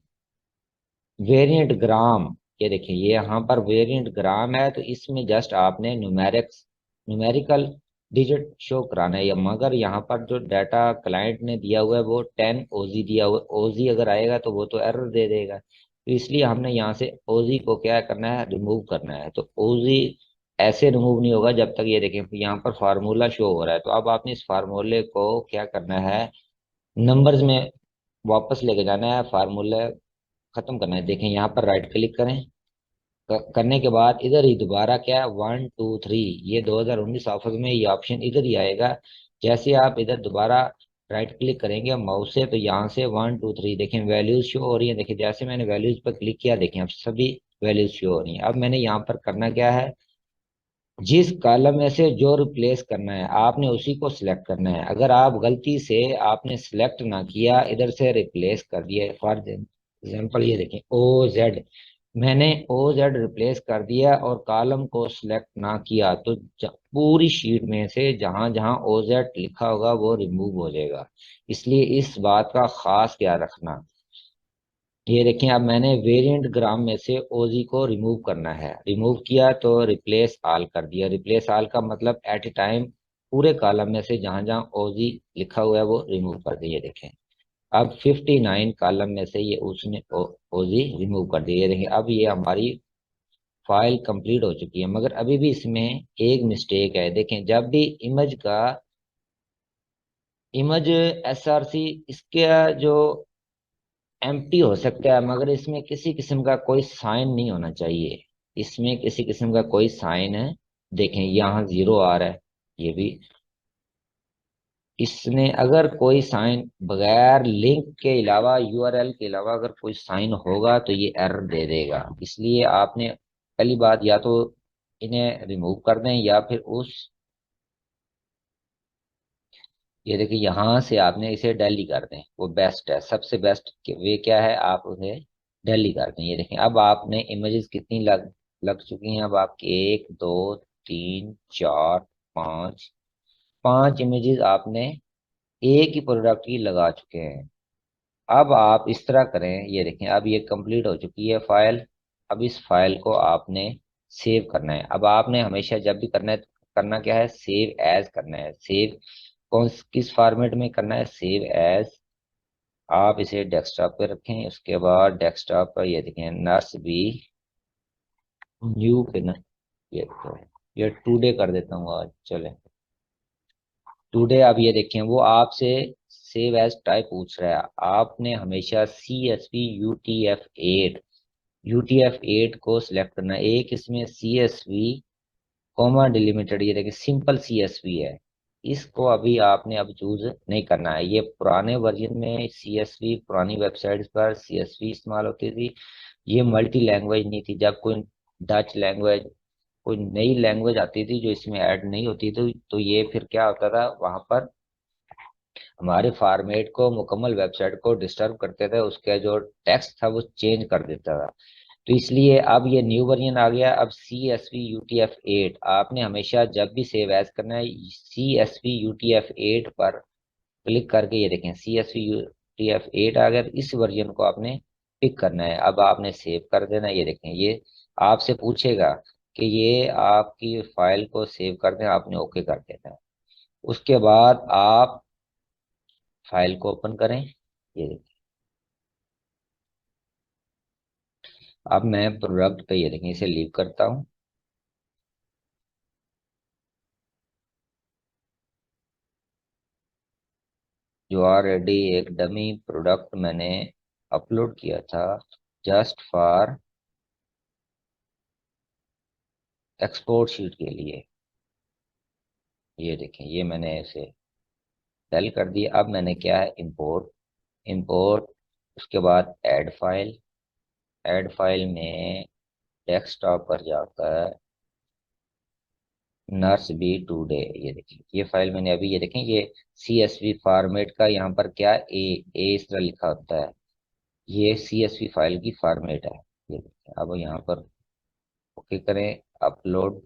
वेरिएंट ग्राम, ये देखिए ये यहाँ पर वेरिएंट ग्राम है, तो इसमें जस्ट आपने न्यूमेरिकल डिजिट शो कराना है। या मगर यहाँ पर जो डाटा क्लाइंट ने दिया हुआ है वो 10 OZ दिया हुआ है, ओजी अगर आएगा तो वो तो एरर दे देगा। तो इसलिए हमने यहाँ से ओजी को क्या करना है, रिमूव करना है। तो ओजी ऐसे रिमूव नहीं होगा जब तक, ये देखें यहाँ पर फार्मूला शो हो रहा है। तो अब आपने इस फार्मूले को क्या करना है, नंबर्स में वापस लेके जाना है, फार्मूला खत्म करना है। देखें यहाँ पर राइट क्लिक करें, करने के बाद इधर ही दोबारा क्या, 1 2 3, ये 2019 ऑफर में ये ऑप्शन इधर ही आएगा। जैसे आप इधर दोबारा राइट क्लिक करेंगे माउस से, तो यहाँ से 1 2 3 देखें वैल्यूज शो हो रही है। देखिए जैसे मैंने वैल्यूज पर क्लिक किया, देखें अब सभी वैल्यूज शो हो रही हैं। अब मैंने यहाँ पर करना क्या है, जिस कॉलम में से जो रिप्लेस करना है आपने उसी को सिलेक्ट करना है। अगर आप गलती से आपने सिलेक्ट ना किया, इधर से रिप्लेस कर दिया, फॉर एग्जाम्पल ये देखें OZ, मैंने OZ रिप्लेस कर दिया और कॉलम को सिलेक्ट ना किया, तो पूरी शीट में से जहां जहां OZ लिखा होगा वो रिमूव हो जाएगा। इसलिए इस बात का खास ख्याल रखना। ये देखें अब मैंने वेरिएंट ग्राम में से ओजी को रिमूव करना है, रिमूव किया तो रिप्लेस आल कर दिया। रिप्लेस आल का मतलब एट ए टाइम पूरे कॉलम में से जहां जहां ओजी लिखा हुआ है वो रिमूव कर दिए। देखें अब 59 कॉलम में से ये उसने ओजी रिमूव कर दिया। ये देखें अब ये हमारी फाइल कंप्लीट हो चुकी है। मगर अभी भी इसमें एक मिस्टेक है। देखें जब भी इमेज SRC, इसका जो एम्प्टी हो सकता है, मगर इसमें किसी किस्म का कोई साइन नहीं होना चाहिए। इसमें किसी किस्म का कोई साइन है, देखें यहाँ 0 आ रहा है, ये भी इसने अगर कोई साइन बगैर लिंक के अलावा, URL के अलावा अगर कोई साइन होगा तो ये एरर दे देगा। इसलिए आपने पहली बात या तो इन्हें रिमूव कर दें या फिर उस, ये देखिए यहाँ से आपने इसे डेली कर दें, वो बेस्ट है। सबसे बेस्ट वे क्या है, आप उन्हें डेली कर दें। ये देखें अब आपने इमेजेस कितनी लग लग चुकी हैं, अब आपकी 1 2 3 4 5, 5 इमेजेस आपने एक ही प्रोडक्ट की लगा चुके हैं। अब आप इस तरह करें, ये देखें अब ये कंप्लीट हो चुकी है फाइल। अब इस फाइल को आपने सेव करना है। अब आपने हमेशा जब भी करना है, करना क्या है, सेव एज करना है। सेव कौन किस फॉर्मेट में करना है, सेव एज। आप इसे डेस्कटॉप पे रखें, उसके बाद डेस्कटॉप पर ये देखें नर्स बी न्यू पे न, ये तो ये टुडे कर देता हूँ आज, चले टुडे। आप ये देखें वो आपसे सेव एज टाइप पूछ रहा है। आपने हमेशा CSV UTF-8 को सिलेक्ट करना है। एक इसमें CSV कॉमा डिलिमिटेड, ये देखिए सिंपल CSV है, इसको अभी आपने अब चूज नहीं करना है। ये पुराने वर्जन में CSV, पुरानी वेबसाइट्स पर CSV इस्तेमाल होती थी। ये मल्टी लैंग्वेज नहीं थी। जब कोई डच लैंग्वेज, कोई नई लैंग्वेज आती थी जो इसमें ऐड नहीं होती, तो ये फिर क्या होता था, वहां पर हमारे फॉर्मेट को, मुकम्मल वेबसाइट को डिस्टर्ब करते थे, उसका जो टेक्स्ट था वो चेंज कर देता था। तो इसलिए अब ये न्यू वर्जन आ गया। अब CSV UTF-8 आपने हमेशा जब भी सेव एज करना है, CSV UTF-8 पर क्लिक करके, ये देखें CSV UTF-8 आ गया, तो इस वर्जन को आपने पिक करना है। अब आपने सेव कर देना है। ये देखें ये आपसे पूछेगा कि ये आपकी फाइल को सेव कर दें, आपने ओके कर देना है। उसके बाद आप फाइल को ओपन करें। ये देखिए अब मैं प्रोडक्ट पे, ये देखें इसे लीव करता हूँ। जो ऑलरेडी एक डमी प्रोडक्ट मैंने अपलोड किया था जस्ट फॉर एक्सपोर्ट शीट के लिए, ये देखें ये मैंने इसे सेल कर दिया। अब मैंने क्या है, इंपोर्ट, इंपोर्ट, उसके बाद ऐड फाइल में डेस्कटॉप पर जाकर नर्स बी टूडे, ये देखिए ये फाइल मैंने अभी, ये देखें ये CSV फॉर्मेट का यहाँ पर क्या ए इस तरह लिखा होता है, ये CSV फाइल की फॉर्मेट है। ये देखिए अब यहाँ पर ओके करें, अपलोड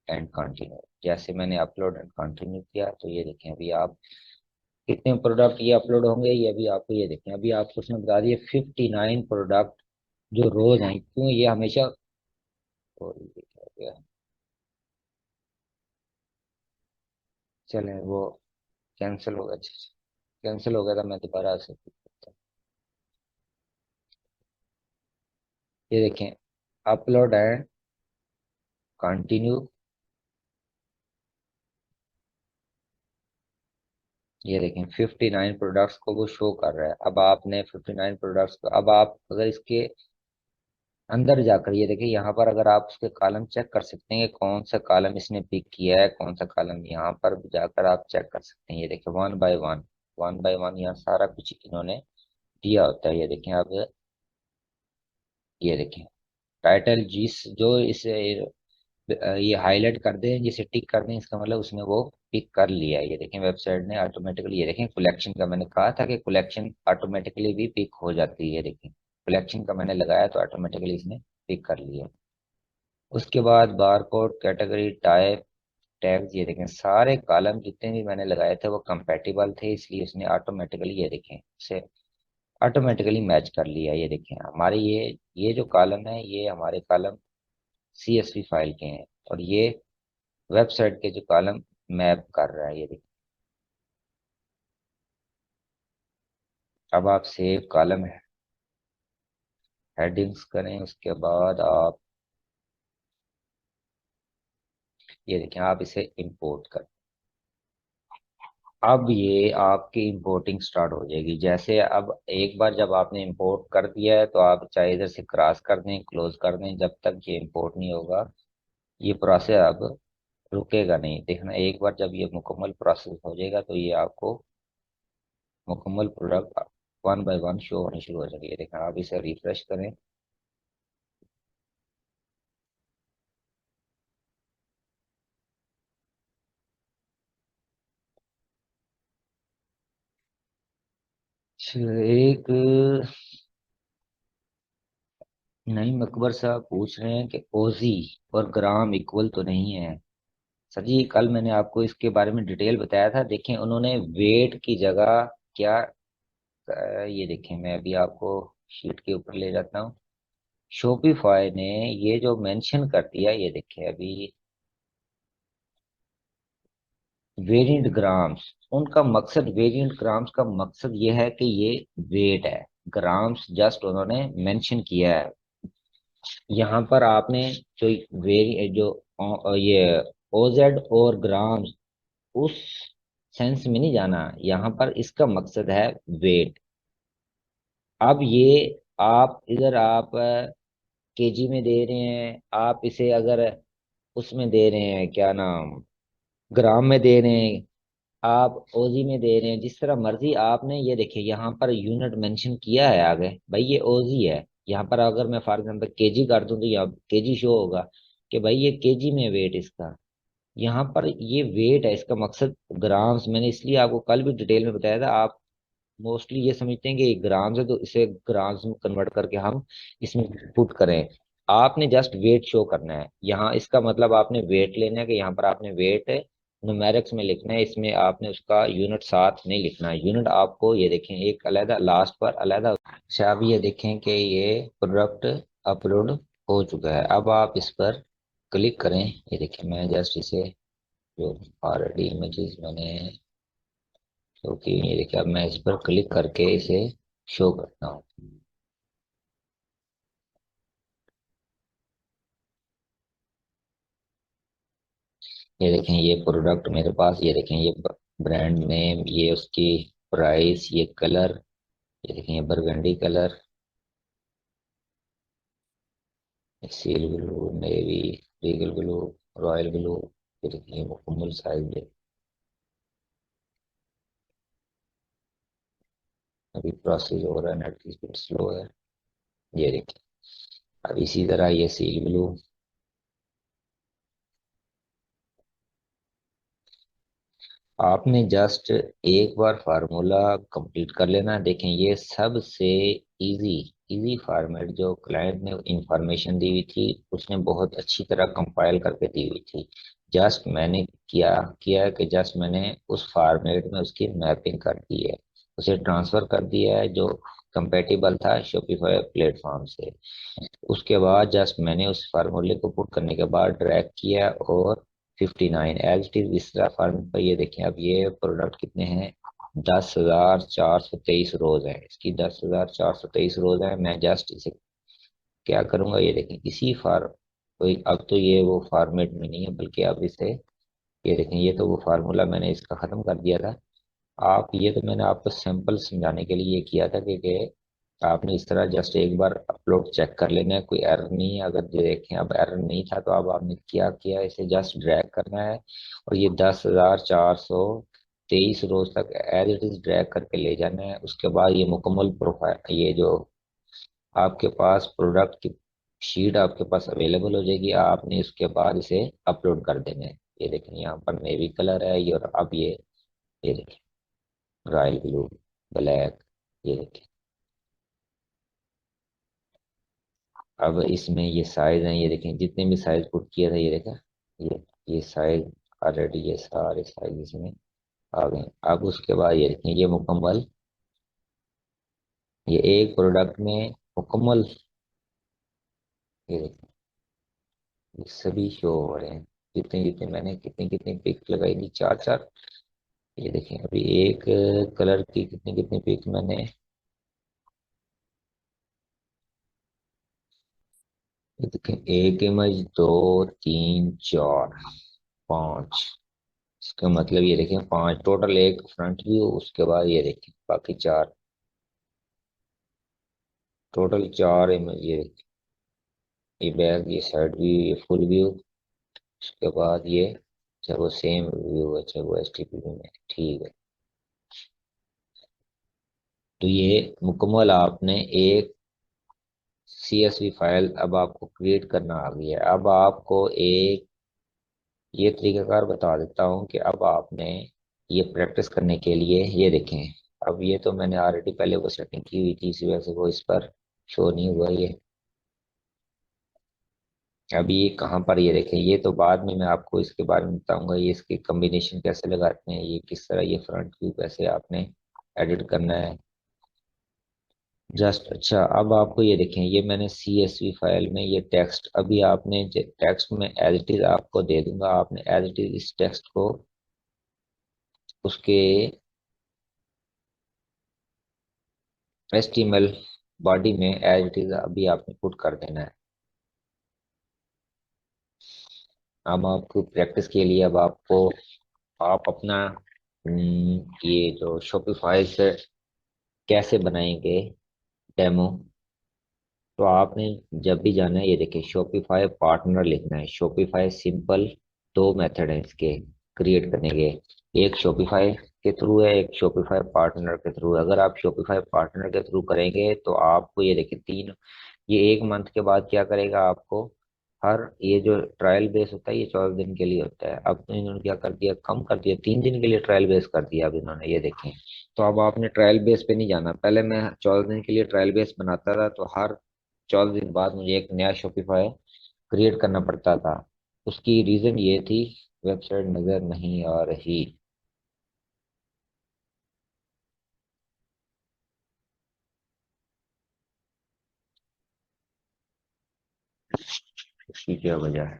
एंड कंटिन्यू। जैसे मैंने अपलोड एंड कंटिन्यू किया तो ये देखें अभी आप कितने प्रोडक्ट ये अपलोड होंगे, ये अभी आपको ये देखें अभी आपको उसने बता दिए 59 प्रोडक्ट जो रोज हैं। क्यों ये हमेशा, और ये क्या हो गया, चले वो कैंसिल हो गया, अच्छा कैंसिल हो गया था, मैं दोबारा से करता हूँ। ये देखें अपलोड एंड कंटिन्यू, ये देखें 59 प्रोडक्ट्स को वो शो कर रहा है। अब आपने 59 प्रोडक्ट्स को, अब आप अगर इसके अंदर जाकर ये देखिए यहाँ पर अगर आप उसके कॉलम चेक कर सकते हैं कि कौन सा कॉलम इसने पिक किया है, कौन सा कॉलम, यहाँ पर भी जाकर आप चेक कर सकते हैं। ये देखिए वन बाय वन यहाँ सारा कुछ इन्होंने दिया होता है। ये देखें अब, ये देखें टाइटल जिस जो इसे ये हाईलाइट कर दें, जिसे टिक कर दें, इसका मतलब उसने वो पिक कर लिया है। ये देखें वेबसाइट ने ऑटोमेटिकली, ये देखें कलेक्शन का मैंने कहा था कि कलेक्शन ऑटोमेटिकली भी पिक हो जाती है। ये देखें कलेक्शन का मैंने लगाया तो ऑटोमेटिकली इसने पिक कर लिया। उसके बाद बारकोड, कैटेगरी, टाइप, टैग्स, ये देखें सारे कॉलम जितने भी मैंने लगाए थे वो कंपैटिबल थे, इसलिए उसने ऑटोमेटिकली, ये देखें से ऑटोमेटिकली मैच कर लिया। ये देखें हमारे ये जो कॉलम है ये हमारे कॉलम CSV फाइल के हैं, और ये वेबसाइट के जो कॉलम मैप कर रहा है। ये देखिए अब आप सेव कॉलम हेडिंग्स करें, उसके बाद आप ये देखें आप इसे इंपोर्ट करें। अब ये आपकी इंपोर्टिंग स्टार्ट हो जाएगी। जैसे अब एक बार जब आपने इंपोर्ट कर दिया है तो आप चाहे इधर से क्रॉस कर दें, क्लोज कर दें, जब तक ये इंपोर्ट नहीं होगा ये प्रोसेस अब रुकेगा नहीं। देखना एक बार जब ये मुकम्मल प्रोसेस हो जाएगा तो ये आपको मुकम्मल product one by one show होने शुरू हो जाएंगे। देखना आप इसे रिफ्रेश करें, एक नईम अकबर साहब पूछ रहे हैं कि ओजी और ग्राम इक्वल तो नहीं है। सर जी कल मैंने आपको इसके बारे में डिटेल बताया था। देखें उन्होंने वेट की जगह क्या, ये देखें मैं अभी आपको शीट के ऊपर ले जाता हूँ। शॉपिफाई ने ये जो मेंशन कर दिया, ये देखें अभी वेरिएंट ग्राम्स, उनका मकसद, वेरिएंट ग्राम्स का मकसद ये है कि ये वेट है, ग्राम्स जस्ट उन्होंने मेंशन किया है। यहाँ पर आपने जो जो ये ओजेड और ग्राम्स उस सेंस में नहीं जाना, यहाँ पर इसका मकसद है वेट। अब ये आप इधर आप केजी में दे रहे हैं, आप इसे अगर उसमें दे रहे हैं क्या नाम, ग्राम में दे रहे हैं, आप ओजी में दे रहे हैं, जिस तरह मर्जी आपने, ये देखिए यहाँ पर यूनिट मेंशन किया है आगे, भाई ये ओजी है। यहाँ पर अगर मैं फॉर एग्जांपल केजी कर दूं तो यहाँ केजी शो होगा कि भाई ये केजी में वेट इसका। यहाँ पर ये वेट है, इसका मकसद ग्राम्स, मैंने इसलिए आपको कल भी डिटेल में बताया था। आप मोस्टली ये समझते हैं कि ग्राम्स है तो इसे ग्राम्स में कन्वर्ट करके हम इसमें पुट करें। आपने जस्ट वेट शो करना है यहाँ, इसका मतलब आपने वेट लेना है कि यहाँ पर आपने वेट न्यूमेरिक्स में लिखना है, इसमें आपने उसका यूनिट साथ नहीं लिखना है। यूनिट आपको ये देखें एक अलहदा लास्ट पर अलहदा। अच्छा अब ये देखें कि ये प्रोडक्ट अपलोड हो चुका है। अब आप इस पर क्लिक करें, ये देखें मैं जस्ट इसे जो ऑलरेडी इमेजेस मैंने शो की, ये देखिए अब मैं इस पर क्लिक करके इसे शो करता हूँ। ये देखें ये प्रोडक्ट मेरे पास, ये देखें ये ब्रांड नेम, ये उसकी प्राइस, ये कलर, ये देखें ये burgundy colour, seal blue, navy, Regal blue, royal blue, ये देखें ये मुकम्मल साइज है। अभी प्रोसेस हो रहा है, नेट की स्पीड स्लो है। ये देखिए अब इसी तरह ये सील ब्लू, आपने जस्ट एक बार फार्मूला कंप्लीट कर लेना। देखें, ये सबसे इजी इजी फॉर्मेट जो क्लाइंट ने इंफॉर्मेशन दी हुई थी, उसने बहुत अच्छी तरह कंपाइल करके दी हुई थी। जस्ट मैंने किया किया है कि जस्ट मैंने उस फॉर्मेट में उसकी मैपिंग कर दी है, उसे ट्रांसफर कर दिया है जो कंपेटिबल था शॉपिफाई प्लेटफॉर्म से। उसके बाद जस्ट मैंने उस फार्मूले को पुट करने के बाद ड्रैग किया और 59 एज इट इज इस तरह फार्मूले पर। ये देखें, अब ये प्रोडक्ट कितने हैं, 10,423 रोज है, इसकी 10,423 रोज है। मैं जस्ट इसे क्या करूंगा, ये देखें इसी कोई अब तो ये वो फॉर्मेट में नहीं है, बल्कि अब इसे ये देखें, ये तो वो फार्मूला मैंने इसका खत्म कर दिया था। आप ये तो मैंने आपको सिंपल समझाने के लिए ये किया था कि आपने इस तरह जस्ट एक बार अपलोड चेक कर लेना है, कोई एरर नहीं है। अगर देखें अब एरर नहीं था तो अब आपने क्या किया, इसे जस्ट ड्रैग करना है और ये 10,423 रोज तक एज इट इज ड्रैग करके ले जाना है। उसके बाद ये मुकम्मल प्रोफाइल, ये जो आपके पास प्रोडक्ट की शीट आपके पास अवेलेबल हो जाएगी, आपने उसके बाद इसे अपलोड कर देना है। ये देखें, यहाँ पर नेवी कलर है ये, और अब ये देखें रॉयल ब्लू, ब्लैक, ये देखें। अब इसमें ये साइज हैं, ये देखें जितने भी साइज पुट किया था, ये देखा, ये साइज ऑलरेडी ये सारे साइज इसमें आ गए। अब उसके बाद ये देखें, ये मुकम्मल, ये एक प्रोडक्ट में मुकम्मल, ये देखें ये सभी शो हो रहे हैं। जितने जितने मैंने कितने कितने पिक लगाई थी, चार चार। ये देखें अभी एक कलर की कितनी कितनी पिक मैंने, ये देखें एक इमेज, दो, तीन, चार, पाँच। इसका मतलब ये देखें पांच टोटल, एक फ्रंट व्यू, उसके बाद ये देखें बाकी चार, टोटल चार इमेज। ये देखें, ये बैक, ये साइड व्यू, ये फुल व्यू, उसके बाद ये, अच्छा वो सेम व्यू, अच्छा वो एसटीपी में, ठीक है। तो ये मुकम्मल आपने एक सीएसवी फाइल अब आपको क्रिएट करना आ गया है। अब आपको एक ये तरीकाकार बता देता हूँ कि अब आपने ये प्रैक्टिस करने के लिए, ये देखें, अब ये तो मैंने ऑलरेडी पहले वो सेटिंग की हुई थी, इसी वजह से वो इस पर शो नहीं हुआ ये। अभी ये कहाँ पर, ये देखें, ये तो बाद में मैं आपको इसके बारे में बताऊंगा, ये इसके कॉम्बिनेशन कैसे लगाते हैं, ये किस तरह, ये फ्रंट व्यू कैसे आपने एडिट करना है जस्ट। अच्छा अब आपको ये देखें, ये मैंने CSV फाइल में ये टेक्स्ट, अभी आपने टेक्स्ट में एज इट इज आपको दे दूंगा, आपने एज इट इज इस टेक्स्ट को उसके HTML बॉडी में एज इट इज अभी आपने पुट कर देना है। अब आपको प्रैक्टिस के लिए, अब आपको आप अपना ये जो शॉपिफाई से कैसे बनाएंगे डेमो, तो आपने जब भी जाना है, ये देखिए शॉपिफाई पार्टनर लिखना है। शॉपिफाई सिंपल दो मेथड है इसके क्रिएट करने के, एक शॉपिफाई के थ्रू है, एक शॉपिफाई पार्टनर के थ्रू है। अगर आप शॉपिफाई पार्टनर के थ्रू करेंगे तो आपको ये देखिए तीन, ये एक मंथ के बाद क्या करेगा आपको, हर ये जो ट्रायल बेस होता है ये 14 दिन के लिए होता है। अब तो इन्होंने क्या कर दिया, कम कर दिया, 3 दिन के लिए ट्रायल बेस कर दिया अब इन्होंने, ये देखें। तो अब आपने ट्रायल बेस पे नहीं जाना, पहले मैं 14 दिन के लिए ट्रायल बेस बनाता था तो हर 14 दिन बाद मुझे एक नया शॉपिफाई क्रिएट करना पड़ता था। उसकी रीजन ये थी, वेबसाइट नजर नहीं आ रही। उसकी क्या वजह है,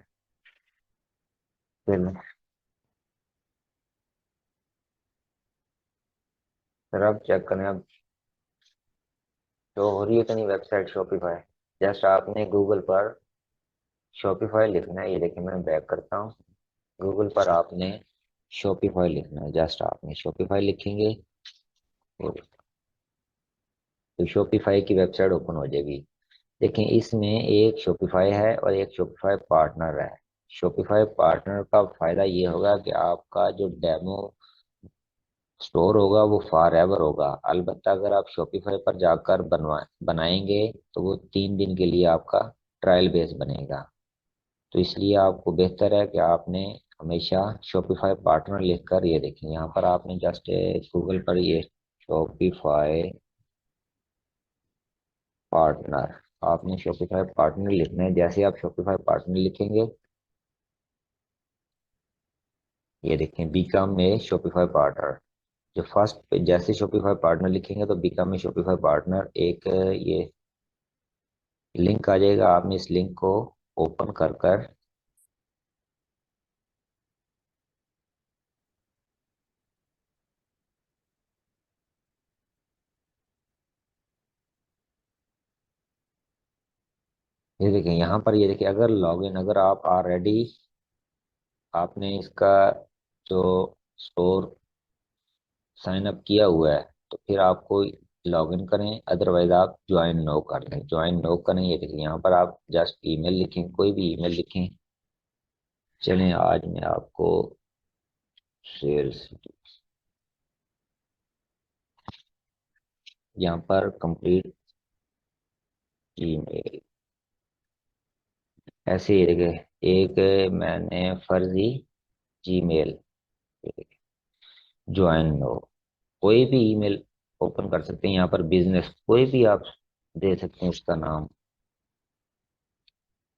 फिर सर अब चेक करें, अब जो हो रही है कि नहीं वेबसाइट शॉपिफाई। जस्ट आपने गूगल पर शॉपिफाई लिखना है, ये देखिए मैं बैक करता हूँ, गूगल पर आपने शॉपिफाई लिखना है, जस्ट आपने शॉपिफाई लिखेंगे तो शॉपिफाई की वेबसाइट ओपन हो जाएगी। देखें इसमें एक शॉपिफाई है और एक शॉपिफाई पार्टनर है। शॉपिफाई पार्टनर का फायदा ये होगा कि आपका जो डेमो स्टोर होगा वो फॉर एवर होगा। अलबत्ता अगर आप शॉपिफाई पर जाकर बनाएंगे तो वो 3 दिन के लिए आपका ट्रायल बेस बनेगा। तो इसलिए आपको बेहतर है कि आपने हमेशा शॉपिफाई पार्टनर लिखकर, ये देखिए यहाँ पर आपने जस्ट गूगल पर ये शॉपिफाई पार्टनर, आपने शॉपिफाई पार्टनर लिखना है। जैसे आप शॉपिफाई पार्टनर लिखेंगे, ये देखें बीकॉम में शॉपिफाई पार्टनर, जो फर्स्ट पे जैसे शॉपिफाई पार्टनर लिखेंगे तो बीकॉम में शॉपिफाई पार्टनर एक ये लिंक आ जाएगा। आपने इस लिंक को ओपन कर कर, ये देखें यहाँ पर, ये देखिए अगर लॉगिन, अगर आप ऑलरेडी आपने इसका जो स्टोर साइन अप किया हुआ है तो फिर आपको लॉगिन करें, अदरवाइज आप ज्वाइन नो कर लें। ज्वाइन नो करें, ये देखिए यहाँ पर आप जस्ट ईमेल लिखें, कोई भी ईमेल लिखें। चलें आज मैं आपको सेल्स, यहाँ पर कंप्लीट ईमेल, ऐसे ही देखिए एक मैंने फर्जी जीमेल, ज्वाइन नो, कोई भी ईमेल ओपन कर सकते हैं। यहाँ पर बिजनेस कोई भी आप दे सकते हैं, उसका नाम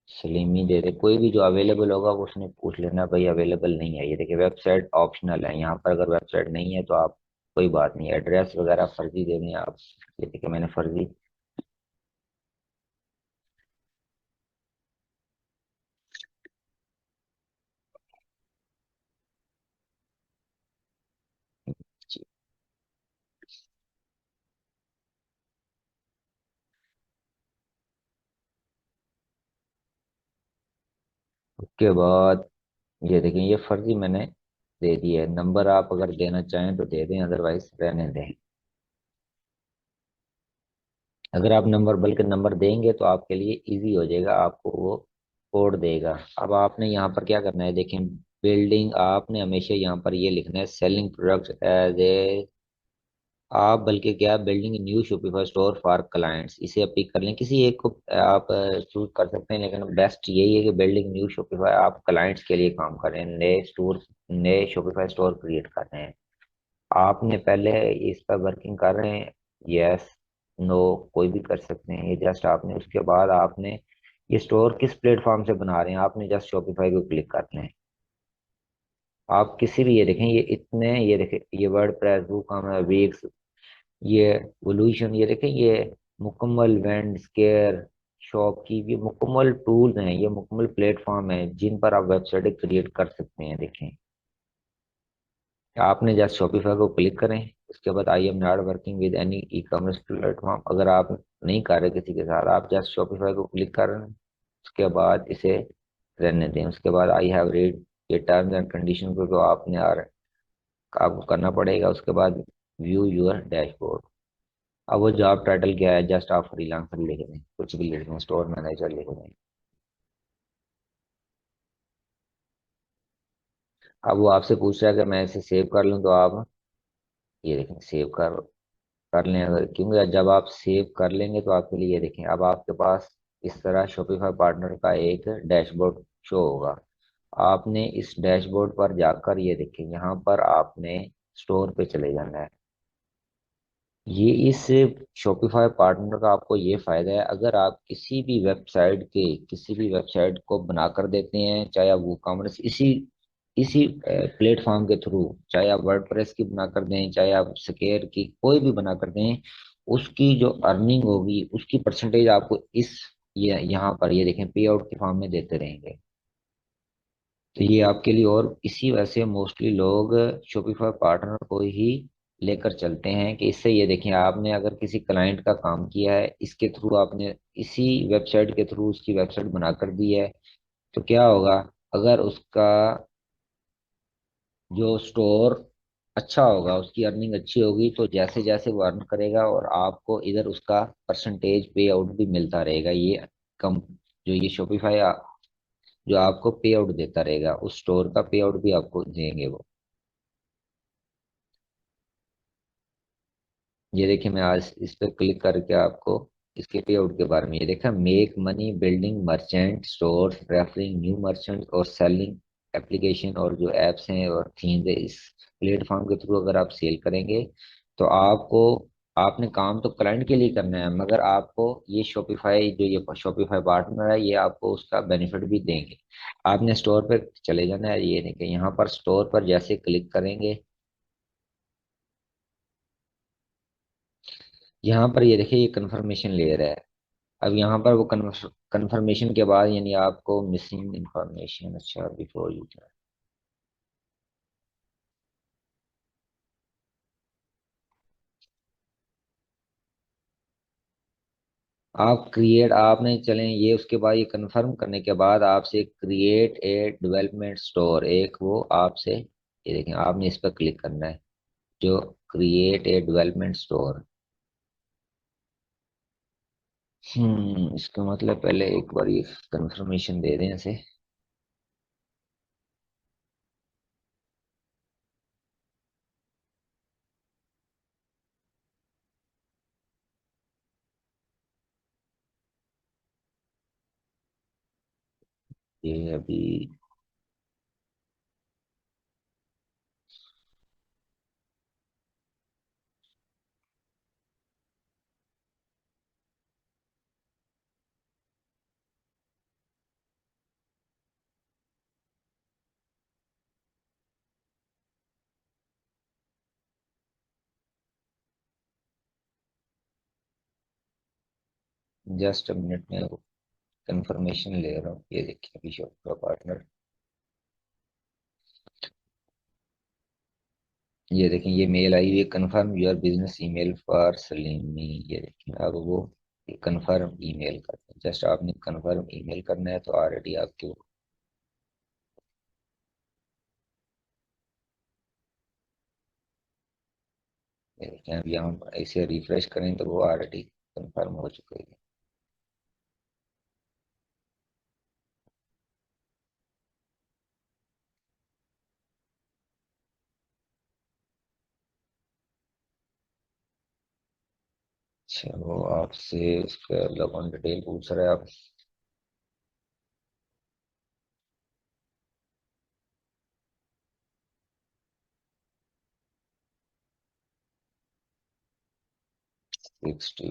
सलीमी दे दे, कोई भी जो अवेलेबल होगा वो उसने पूछ लेना भाई अवेलेबल नहीं है। ये देखिए वेबसाइट ऑप्शनल है, यहाँ पर अगर वेबसाइट नहीं है तो आप कोई बात नहीं, एड्रेस वगैरह फर्जी देने आप। ये देखिए मैंने फर्जी, उसके बाद ये देखिए ये फर्जी मैंने दे दिया है। नंबर आप अगर देना चाहें तो दे दें, अदरवाइज रहने दें। अगर आप नंबर, बल्कि नंबर देंगे तो आपके लिए इजी हो जाएगा, आपको वो कोड देगा। अब आपने यहाँ पर क्या करना है, देखें बिल्डिंग, आपने हमेशा यहाँ पर ये लिखना है सेलिंग प्रोडक्ट एज ए, आप बल्कि क्या, building new Shopify store for clients, इसे आप पिक कर लें, किसी एक को आप चूज कर सकते हैं, लेकिन बेस्ट यही है कि बिल्डिंग न्यू शॉपिफाई आप क्लाइंट्स के लिए काम करें, नए स्टोर, नए शॉपिफाई स्टोर क्रिएट कर रहे हैं। आपने पहले इस पर वर्किंग कर रहे हैं, यस नो कोई भी कर सकते हैं, ये जस्ट आपने, उसके बाद आपने ये स्टोर किस प्लेटफॉर्म से बना रहे हैं, आपने जस्ट शॉपिफाई को क्लिक करना है। आप किसी भी, ये देखें ये इतने, ये देखें ये वर्ड प्रेस, वूकॉमर्स, विक्स, ये वोल्यूशन, ये देखें ये मुकम्मल वेंड स्केयर शॉप की, ये मुकम्मल टूल्स हैं, ये मुकम्मल प्लेटफॉर्म है जिन पर आप वेबसाइट क्रिएट कर सकते हैं। देखें आपने जस्ट शॉपिफाई को क्लिक करें, उसके बाद I am not working with any e commerce platform, अगर आप नहीं कर रहे किसी के साथ, आप जस्ट शॉपिफाई को क्लिक कर रहे हैं, उसके बाद इसे रहने दें। उसके बाद आई हैव रीड ये टर्म्स एंड कंडीशन को, तो आपने और आपको करना पड़ेगा। उसके बाद व्यू यूर डैशबोर्ड, अब वो जॉब टाइटल क्या है, जस्ट आप फ्रीलांसर लिख दें, कुछ भी लिख दें, स्टोर मैनेजर लिख दें। अब वो आपसे पूछ रहा है कि मैं इसे सेव कर लूँ, तो आप ये देखें सेव कर लें अगर, क्योंकि जब आप सेव कर लेंगे तो आपके लिए, ये देखें अब आपके पास इस तरह शॉपिफाई पार्टनर का एक डैशबोर्ड शो होगा। आपने इस डैशबोर्ड पर जाकर, ये देखें यहाँ पर आपने स्टोर पे चले जाना है। ये इस शॉपिफाई पार्टनर का आपको ये फायदा है, अगर आप किसी भी वेबसाइट के, किसी भी वेबसाइट को बनाकर देते हैं, चाहे आप वो कॉमर्स इसी इसी प्लेटफॉर्म के थ्रू, चाहे आप वर्डप्रेस की बना कर दें, चाहे आप स्केयर की कोई भी बना कर दें, उसकी जो अर्निंग होगी उसकी परसेंटेज आपको इस, ये यहाँ पर ये देखें पे आउट के फॉर्म में देते रहेंगे। तो ये आपके लिए, और इसी वजह से मोस्टली लोग शॉपिफाई पार्टनर को ही लेकर चलते हैं, कि इससे ये देखें आपने अगर किसी क्लाइंट का काम किया है, इसके थ्रू आपने इसी वेबसाइट के थ्रू उसकी वेबसाइट बना कर दी है, तो क्या होगा, अगर उसका जो स्टोर अच्छा होगा, उसकी अर्निंग अच्छी होगी, तो जैसे जैसे वो अर्न करेगा और आपको इधर उसका परसेंटेज पे आउट भी मिलता रहेगा। ये कम, जो ये शॉपिफाई जो आपको पे आउट देता रहेगा, उस स्टोर का पे आउट भी आपको देंगे वो। ये देखिए मैं आज इस पर क्लिक करके आपको इसके पे आउट के बारे में, ये देखा, make money building merchant store, referring new merchant और सेलिंग एप्लीकेशन और जो एप्स हैं और थीम्स है, इस प्लेटफॉर्म के थ्रू अगर आप सेल करेंगे तो आपको, आपने काम तो क्लाइंट के लिए करना है, मगर आपको ये शॉपिफाई, जो ये शॉपिफाई पार्टनर है, ये आपको उसका बेनिफिट भी देंगे। आपने स्टोर पे चले जाना है, ये देखिए यहाँ पर स्टोर पर जैसे क्लिक करेंगे, यहाँ पर ये देखिए ये कंफर्मेशन लेयर है। अब यहाँ पर वो कंफर्मेशन के बाद यानी आपको मिसिंग इंफॉर्मेशन, अच्छा बिफोर यू, आप क्रिएट, आपने चलें ये उसके बाद ये कंफर्म करने के बाद आपसे क्रिएट ए डेवलपमेंट स्टोर, एक वो आपसे, ये देखें आपने इस पर क्लिक करना है, जो क्रिएट ए डेवलपमेंट स्टोर। इसका मतलब पहले एक बार ये कंफर्मेशन दे दें इसे। ये अभी जस्ट मिनट में कंफर्मेशन ले रहा हूँ, ये देखिए अभी शॉप का पार्टनर, ये देखें ये मेल आई हुई है, confirm your business email for Salimi. ये देखें अब वो कंफर्म ईमेल करते हैं, जस्ट आपने कंफर्म ईमेल करना है तो ऑलरेडी आपके, ये देखें अब यहाँ पर ऐसे रिफ्रेश करें तो वो ऑलरेडी कंफर्म हो चुके हैं। अच्छा वो आपसे उसका लॉगिन डिटेल पूछ रहा है आप, 60।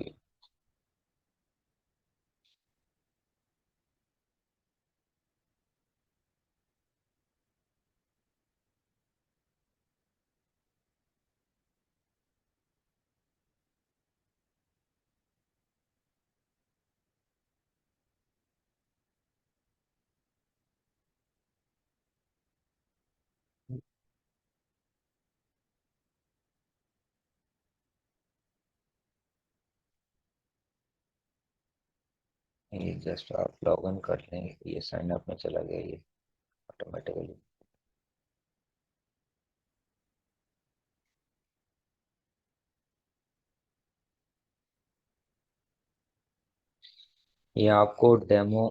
ये जस्ट आप लॉगिन कर लेंगे, ये साइन अप में चला गया ये ऑटोमेटिकली। ये आपको डेमो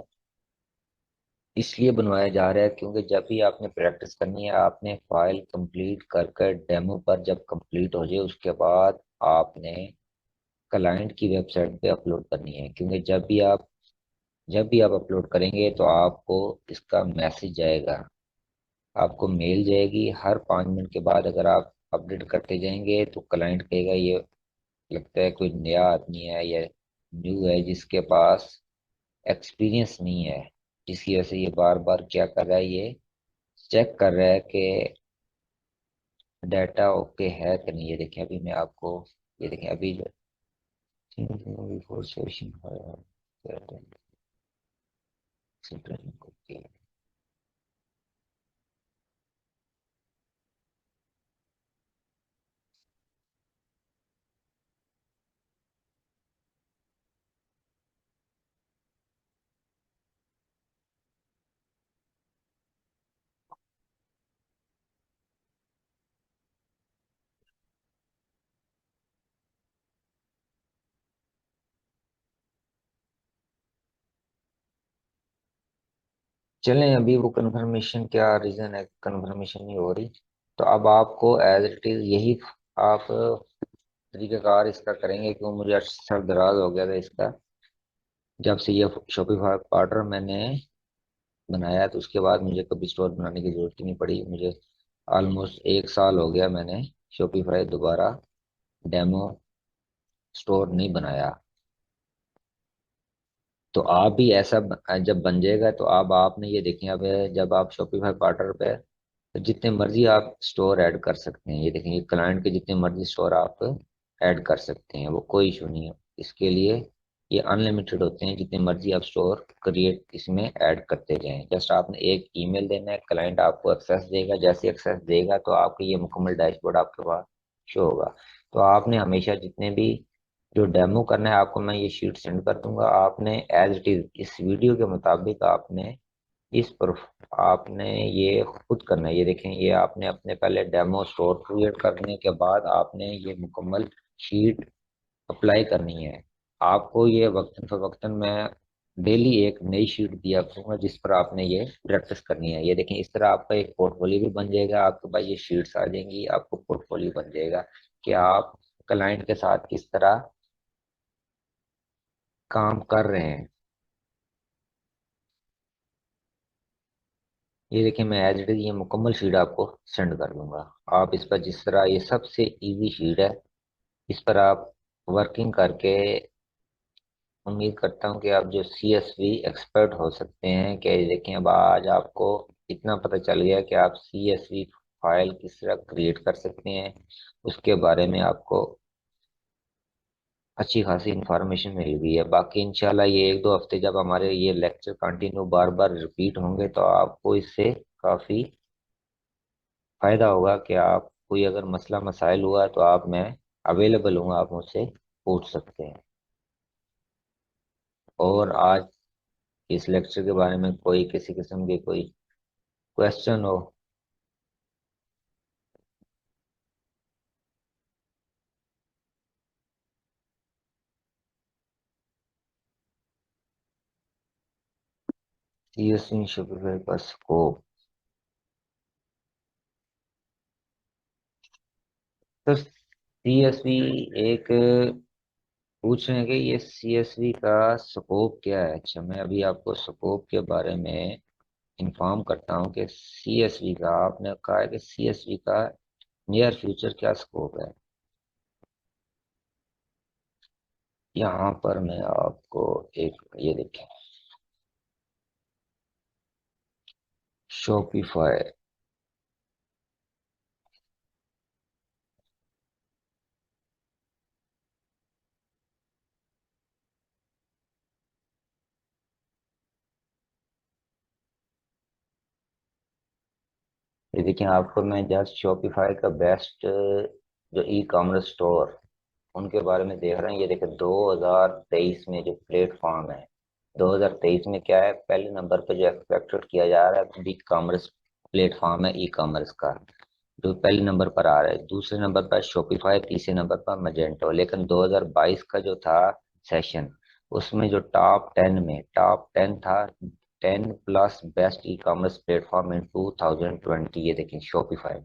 इसलिए बनवाया जा रहा है क्योंकि जब भी आपने प्रैक्टिस करनी है, आपने फाइल कंप्लीट कर कर डेमो पर जब कंप्लीट हो जाए उसके बाद आपने क्लाइंट की वेबसाइट पे अपलोड करनी है, क्योंकि जब भी आप अपलोड करेंगे तो आपको इसका मैसेज जाएगा, आपको मेल जाएगी हर 5 मिनट के बाद। अगर आप अपडेट करते जाएंगे तो क्लाइंट कहेगा ये लगता है कोई नया आदमी है या न्यू है जिसके पास एक्सपीरियंस नहीं है, जिसकी वजह से ये बार बार क्या कर रहा है, ये चेक कर रहा है कि डाटा ओके है कि नहीं। ये देखें अभी मैं आपको, ये देखें अभी बिफोर सेशन चलें, अभी वो कंफर्मेशन क्या रीज़न है कंफर्मेशन नहीं हो रही, तो अब आपको एज इट इज़ यही आप तरीक़ाकार इसका करेंगे, क्यों मुझे सर दराज हो गया था इसका, जब से ये शॉपिफाई पार्टनर मैंने बनाया है, तो उसके बाद मुझे कभी स्टोर बनाने की जरूरत ही नहीं पड़ी। मुझे ऑलमोस्ट 1 साल हो गया मैंने शॉपिफाई दोबारा डेमो स्टोर नहीं बनाया। तो आप भी ऐसा जब बन जाएगा तो अब आपने ये देखें, अब जब आप शॉपिफाई पार्टनर पे तो जितने मर्जी आप स्टोर ऐड कर सकते हैं। ये देखें, ये क्लाइंट के जितने मर्जी स्टोर आप ऐड कर सकते हैं, वो कोई इशू नहीं है इसके लिए। ये अनलिमिटेड होते हैं, जितने मर्जी आप स्टोर क्रिएट इसमें ऐड करते जाएं। जस्ट आपने एक ईमेल देना है, क्लाइंट आपको एक्सेस देगा, जैसे एक्सेस देगा तो आपको ये मुकम्मल डैशबोर्ड आपके पास शो होगा। तो आपने हमेशा जितने भी जो डेमो करना है, आपको मैं ये शीट सेंड कर दूंगा, आपने एज इट इज इस वीडियो के मुताबिक आपने इस पर आपने ये खुद करना है। ये देखें, ये आपने अपने पहले डेमो स्टोर क्रिएट करने के बाद आपने ये मुकम्मल शीट अप्लाई करनी है। आपको ये वक्तन फवक्तन मैं डेली एक नई शीट दिया करूंगा जिस पर आपने ये प्रैक्टिस करनी है। ये देखें, इस तरह आपका एक पोर्टफोलियो भी बन जाएगा, आपके पास ये शीट्स आ जाएंगी, आपको पोर्टफोलियो बन जाएगा कि आप क्लाइंट के साथ किस तरह काम कर रहे हैं। ये देखिए, मैं एज इट इज ये मुकम्मल शीट आपको सेंड कर दूंगा। आप इस पर जिस तरह, ये सबसे इजी शीट है, इस पर आप वर्किंग करके उम्मीद करता हूँ कि आप जो CSV एक्सपर्ट हो सकते हैं। कि देखें, अब आज आपको इतना पता चल गया कि आप CSV फाइल किस तरह क्रिएट कर सकते हैं, उसके बारे में आपको अच्छी खासी इंफॉर्मेशन मिल गई है। बाकी इंशाल्लाह ये 1-2 हफ्ते जब हमारे ये लेक्चर कंटिन्यू बार बार रिपीट होंगे तो आपको इससे काफ़ी फायदा होगा कि आप कोई अगर मसला मसाइल हुआ तो आप मैं अवेलेबल हूँ, आप मुझसे पूछ सकते हैं। और आज इस लेक्चर के बारे में कोई किसी किस्म की कोई क्वेश्चन हो। सीएसवी शॉपिफाई का स्कोप, तो सीएसवी एक पूछ रहे हैं कि ये सीएसवी का स्कोप क्या है। अच्छा, मैं अभी आपको स्कोप के बारे में इंफॉर्म करता हूँ कि सीएसवी का, आपने कहा है कि सीएसवी का नियर फ्यूचर क्या स्कोप है। यहाँ पर मैं आपको एक ये देखें, शॉपिफाई, ये देखिए, आपको मैं जस्ट शॉपिफाई का बेस्ट जो ई कॉमर्स स्टोर उनके बारे में देख रहे हैं। ये देखिए, 2023 में जो प्लेटफॉर्म है, 2023 में क्या है, पहले नंबर पर जो एक्सपेक्टेड किया जा रहा है ई कॉमर्स प्लेटफॉर्म है, ई कॉमर्स का जो पहले नंबर पर आ रहा है। दूसरे नंबर पर शॉपिफाई, तीसरे नंबर पर मजेंटो। लेकिन 2022 का जो था सेशन, उसमें जो टॉप 10 था, 10+ बेस्ट ई कॉमर्स प्लेटफॉर्म इन 2020। ये देखें शॉपिफाई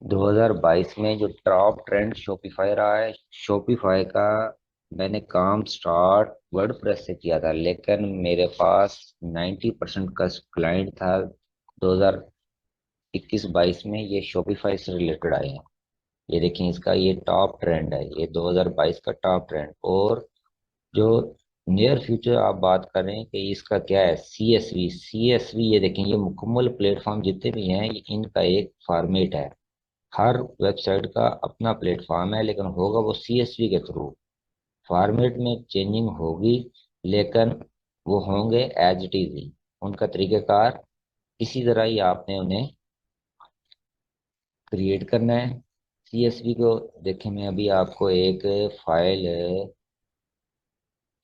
2022 में जो टॉप ट्रेंड शॉपिफाई रहा है। शॉपिफाई का मैंने काम स्टार्ट वर्डप्रेस से किया था, लेकिन मेरे पास 90% का क्लाइंट था 2021-22 में, ये शॉपिफाई से रिलेटेड आए हैं। ये देखिए, इसका ये टॉप ट्रेंड है, ये 2022 का टॉप ट्रेंड। और जो नियर फ्यूचर आप बात करें कि इसका क्या है, सी एस वी, ये देखें, ये मुकम्मल प्लेटफॉर्म जितने भी हैं, ये इनका एक फॉर्मेट है। हर वेबसाइट का अपना प्लेटफॉर्म है, लेकिन होगा वो CSV के थ्रू। फॉर्मेट में चेंजिंग होगी, लेकिन वो होंगे एज इट इज ही। उनका तरीक़ाकार इसी तरह ही आपने उन्हें क्रिएट करना है। CSV को देखें, मैं अभी आपको एक फाइल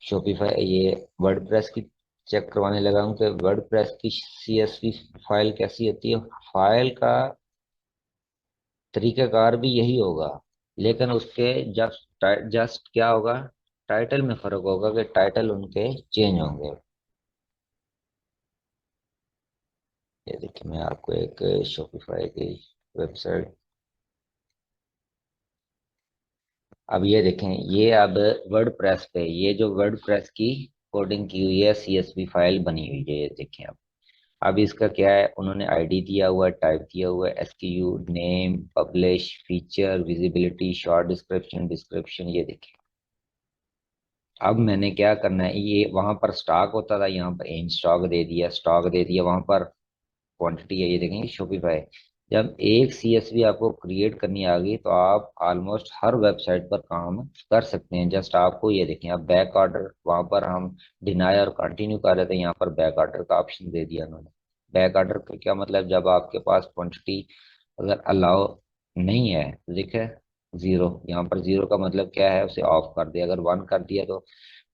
शॉपिफाई ये वर्डप्रेस की चेक करवाने लगा हूँ कि वर्डप्रेस की CSV फाइल कैसी होती है। फाइल का तरीकाकार भी यही होगा, लेकिन उसके जस्ट जस्ट क्या होगा, टाइटल में फर्क होगा कि टाइटल उनके चेंज होंगे। ये देखिए, मैं आपको एक शॉपिफाई की वेबसाइट, अब ये देखें, ये अब वर्ड प्रेस पे, ये जो वर्ड प्रेस की कोडिंग की हुई है, CSV फाइल बनी हुई है, ये देखें आप। अब इसका क्या है, उन्होंने आईडी दिया हुआ है, टाइप दिया हुआ है, SKU, name, publish, feature, visibility, short description, description, ये देखें। अब मैंने क्या करना है, ये वहां पर स्टॉक होता था, यहाँ पर इन स्टॉक दे दिया, स्टॉक दे दिया, वहां पर क्वांटिटी है, ये देखेंगे शॉपिफाई। जब एक CSV आपको क्रिएट करनी आ गई तो आप ऑलमोस्ट हर वेबसाइट पर काम कर सकते हैं। जस्ट आपको ये देखें, अब बैक ऑर्डर, वहां पर हम डिनाई और कंटिन्यू कर रहे थे, यहाँ पर बैक ऑर्डर का ऑप्शन दे दिया उन्होंने। बैक ऑर्डर का क्या मतलब, जब आपके पास क्वांटिटी अगर अलाउ नहीं है तो देखे जीरो, यहाँ पर जीरो का मतलब क्या है, उसे ऑफ कर दिया। अगर वन कर दिया तो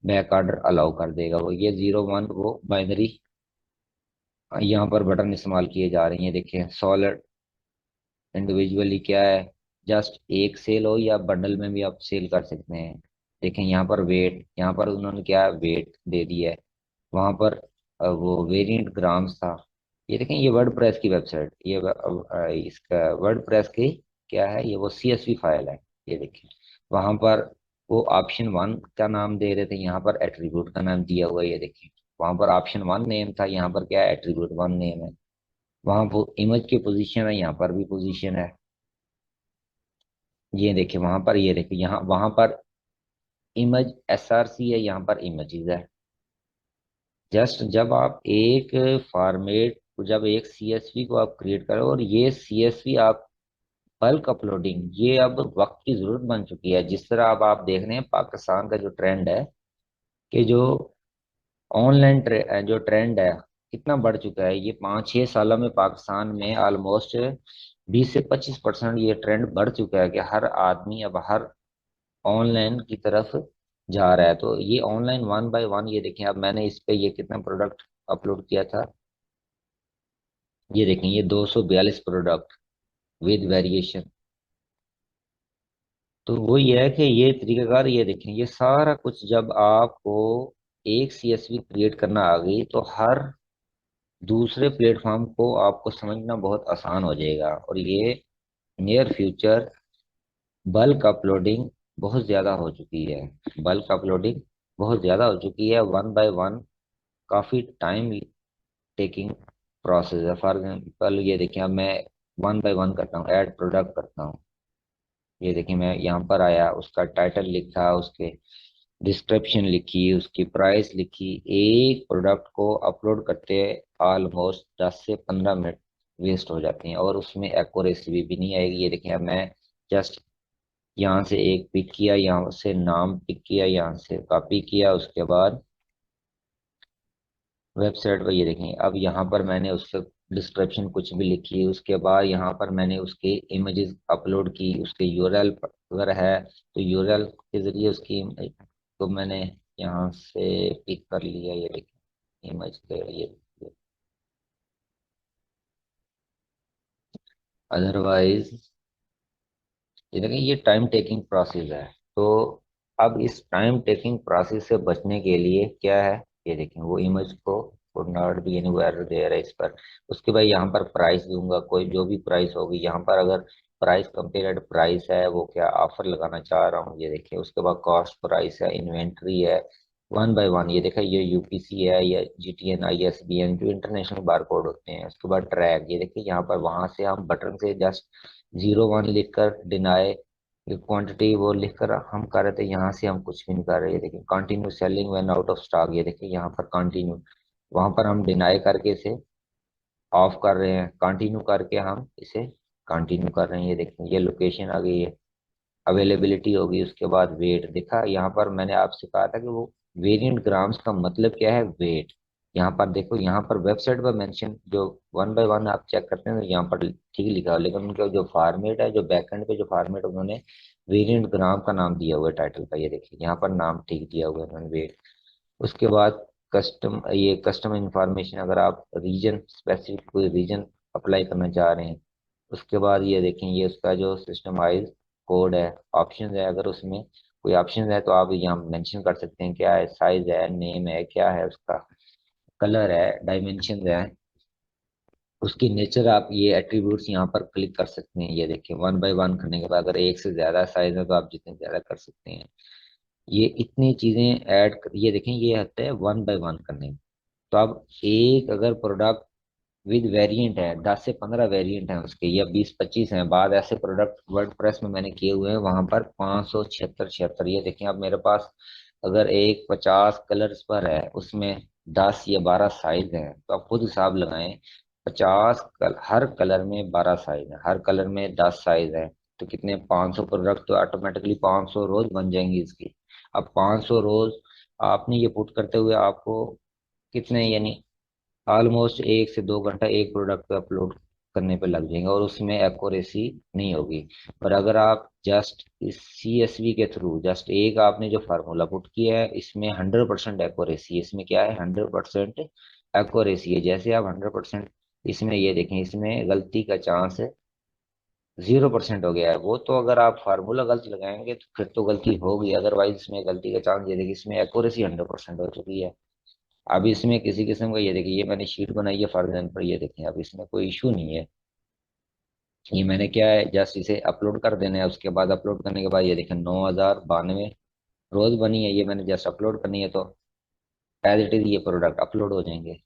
बैक ऑर्डर अलाउ कर देगा वो। ये जीरो वन वो बाइनरी यहाँ पर बटन इस्तेमाल किए जा रहे हैं, देखिए सॉलिड इंडिविजुअली क्या है, जस्ट एक सेल हो या बंडल में भी आप सेल कर सकते हैं। देखें यहाँ पर वेट, यहाँ पर उन्होंने क्या वेट दे दिया है, वहां पर वो वेरिएंट ग्राम्स था। ये देखें, ये वर्ड प्रेस की वेबसाइट, ये इसका वर्ड प्रेस की क्या है, ये वो CSV फाइल है, ये देखें। वहां पर वो ऑप्शन वन का नाम दे रहे थे, यहाँ पर एट्रीब्यूट का नाम दिया हुआ है, ये देखें। वहां पर ऑप्शन वन नेम था, यहाँ पर क्या है, एट्रीब्यूट वन नेम है। वहां वो इमेज की पोजीशन है, यहाँ पर भी पोजीशन है, ये देखिए। वहां पर ये देखिए, यहाँ वहां पर इमेज SRC है, यहाँ पर इमेजेस है। जस्ट जब आप एक फॉर्मेट, जब एक CSV को आप क्रिएट करो, और ये CSV आप बल्क अपलोडिंग, ये अब वक्त की जरूरत बन चुकी है। जिस तरह अब आप देख रहे हैं पाकिस्तान का जो ट्रेंड है, कि जो ऑनलाइन जो ट्रेंड है कितना बढ़ चुका है, ये 5-6 सालों में पाकिस्तान में ऑलमोस्ट 20 से 25% ये ट्रेंड बढ़ चुका है, कि हर आदमी अब हर ऑनलाइन की तरफ जा रहा है। तो ये ऑनलाइन वन बाय वन, ये देखें, अब मैंने इस पे ये कितना प्रोडक्ट अपलोड किया था, ये देखें, ये 242 प्रोडक्ट विद वेरिएशन। तो वो ये है कि ये तरीकाकार, ये देखें, ये सारा कुछ जब आपको एक CSV क्रिएट करना आ गई तो हर दूसरे प्लेटफॉर्म को आपको समझना बहुत आसान हो जाएगा। और ये नियर फ्यूचर बल्क अपलोडिंग बहुत ज़्यादा हो चुकी है, बल्क अपलोडिंग बहुत ज़्यादा हो चुकी है, वन बाय वन, काफ़ी टाइम टेकिंग प्रोसेस है। फॉर एग्जाम्पल ये देखिए, अब मैं वन बाय वन करता हूँ, ऐड प्रोडक्ट करता हूँ, ये देखिए, मैं यहाँ पर आया, उसका टाइटल लिखा, उसके डिस्क्रिप्शन लिखी, उसकी प्राइस लिखी, एक प्रोडक्ट को अपलोड करते ऑलमोस्ट 10 से 15 मिनट वेस्ट हो जाते हैं, और उसमें एक्यूरेसी भी नहीं आएगी। ये देखिए, अब मैं जस्ट यहाँ से एक पिक किया, यहाँ से नाम पिक किया, यहाँ से कॉपी किया, उसके बाद वेबसाइट पर, ये देखें, अब यहाँ पर मैंने उसके डिस्क्रिप्शन कुछ भी लिखी, उसके बाद यहाँ पर मैंने उसके इमेजेस अपलोड की, उसके यूआरएल अगर है तो यूआरएल के जरिए उसकी तो मैंने यहाँ से पिक कर लिया, ये देखें इमेज के ये। अदरवाइज ये देखें, ये टाइम टेकिंग प्रोसेस है। तो अब इस टाइम टेकिंग प्रोसेस से बचने के लिए क्या है, ये देखें, वो इमेज को would not be anywhere there है इस पर। उसके बाद यहाँ पर प्राइस दूंगा, कोई जो भी प्राइस होगी, यहाँ पर अगर प्राइस कंपेयर्ड प्राइस है, वो क्या ऑफर लगाना चाह रहा हूँ, ये देखिए। उसके बाद कॉस्ट प्राइस है, इन्वेंट्री है, वन बाय वन, ये देखा, ये UPC है, या GTN, ISBN जो इंटरनेशनल बार कोड होते हैं। उसके बाद ट्रैक, ये देखिए, यहाँ पर वहां से हम बटन से जस्ट 01 लिखकर डिनाई क्वांटिटी वो लिखकर हम कर रहे थे, यहाँ से हम कुछ भी नहीं कर रहे। ये देखिए, continue selling when out of stock, ये देखिए, यहाँ पर कंटिन्यू, वहां पर हम डिनाई करके इसे ऑफ कर रहे हैं, कंटिन्यू करके हम इसे कंटिन्यू कर रहे हैं। ये देखिए, ये लोकेशन आ गई है, अवेलेबिलिटी होगी, उसके बाद वेट देखा। यहाँ पर मैंने आपसे कहा था कि वो वेरिएंट ग्राम्स का मतलब क्या है, वेट। यहाँ पर देखो, यहाँ पर वेबसाइट पर मेंशन जो वन बाय वन आप चेक करते हैं तो यहाँ पर ठीक लिखा हो, लेकिन उनका जो फॉर्मेट है, जो बैकएंड पे जो फॉर्मेट उन्होंने वेरिएंट ग्राम का नाम दिया हुआ है टाइटल का, ये देखिए, यहाँ पर नाम ठीक दिया हुआ है उन्होंने, वेट। उसके बाद कस्टम, ये कस्टम इंफॉर्मेशन, अगर आप रीजन स्पेसिफिक कोई रीजन अप्लाई करना चाह रहे हैं। उसके बाद ये देखें, ये उसका जो सिस्टमाइज कोड है, ऑप्शन है, अगर उसमें कोई ऑप्शन है तो आप यहाँ मेंशन कर सकते हैं, क्या है, साइज है, नेम है, क्या है उसका, कलर है, डायमेंशन है, उसकी नेचर, आप ये एट्रीब्यूट्स यहाँ पर क्लिक कर सकते हैं। ये देखिए, वन बाय वन करने के बाद अगर एक से ज्यादा साइज है तो आप जितने ज्यादा कर सकते हैं। ये इतनी चीजें ऐड, ये देखें ये होता है 1 बाय 1 करने में। तो अब एक अगर प्रोडक्ट विद वेरिएंट है, 10 से 15 वेरिएंट हैं उसके, या 20-25 हैं, बाद ऐसे प्रोडक्ट वर्डप्रेस में मैंने किए हुए हैं, वहां पर 576 ये देखें। अब मेरे पास अगर एक 50 कलर्स पर है, उसमें 10 या 12 साइज हैं, तो आप खुद हिसाब लगाएं। हर कलर में 12 साइज है, हर कलर में 10 साइज है, तो कितने, 500 प्रोडक्ट, तो ऑटोमेटिकली 500 रोज बन जाएंगी इसकी। अब 500 रोज आपने ये पुट करते हुए आपको कितने, यानी ऑलमोस्ट 1 से 2 घंटा एक प्रोडक्ट पे अपलोड करने पे लग जाएंगे, और उसमें एक्यूरेसी नहीं होगी। और अगर आप जस्ट इस CSV के थ्रू जस्ट एक आपने जो फार्मूला पुट किया है, इसमें 100% एक्यूरेसी है, इसमें क्या है, 100% एक्यूरेसी है। जैसे आप 100%, इसमें ये देखें, इसमें गलती का चांस 0% हो गया है। वो तो अगर आप फार्मूला गलत लगाएंगे तो फिर तो गलती होगी, अदरवाइज इसमें गलती का चांस, ये देखिए इसमें एक्यूरेसी 100% हो चुकी है। अब इसमें किसी किस्म का, ये देखिए ये मैंने शीट बनाई है फॉर एग्जाम्पल, ये देखें अब इसमें कोई इशू नहीं है। ये मैंने क्या है, जस्ट इसे अपलोड कर देना है, उसके बाद अपलोड करने के बाद ये देखें 9,092 रोज बनी है, ये मैंने जस्ट अपलोड करनी है, तो एज इट इज ये प्रोडक्ट अपलोड हो जाएंगे।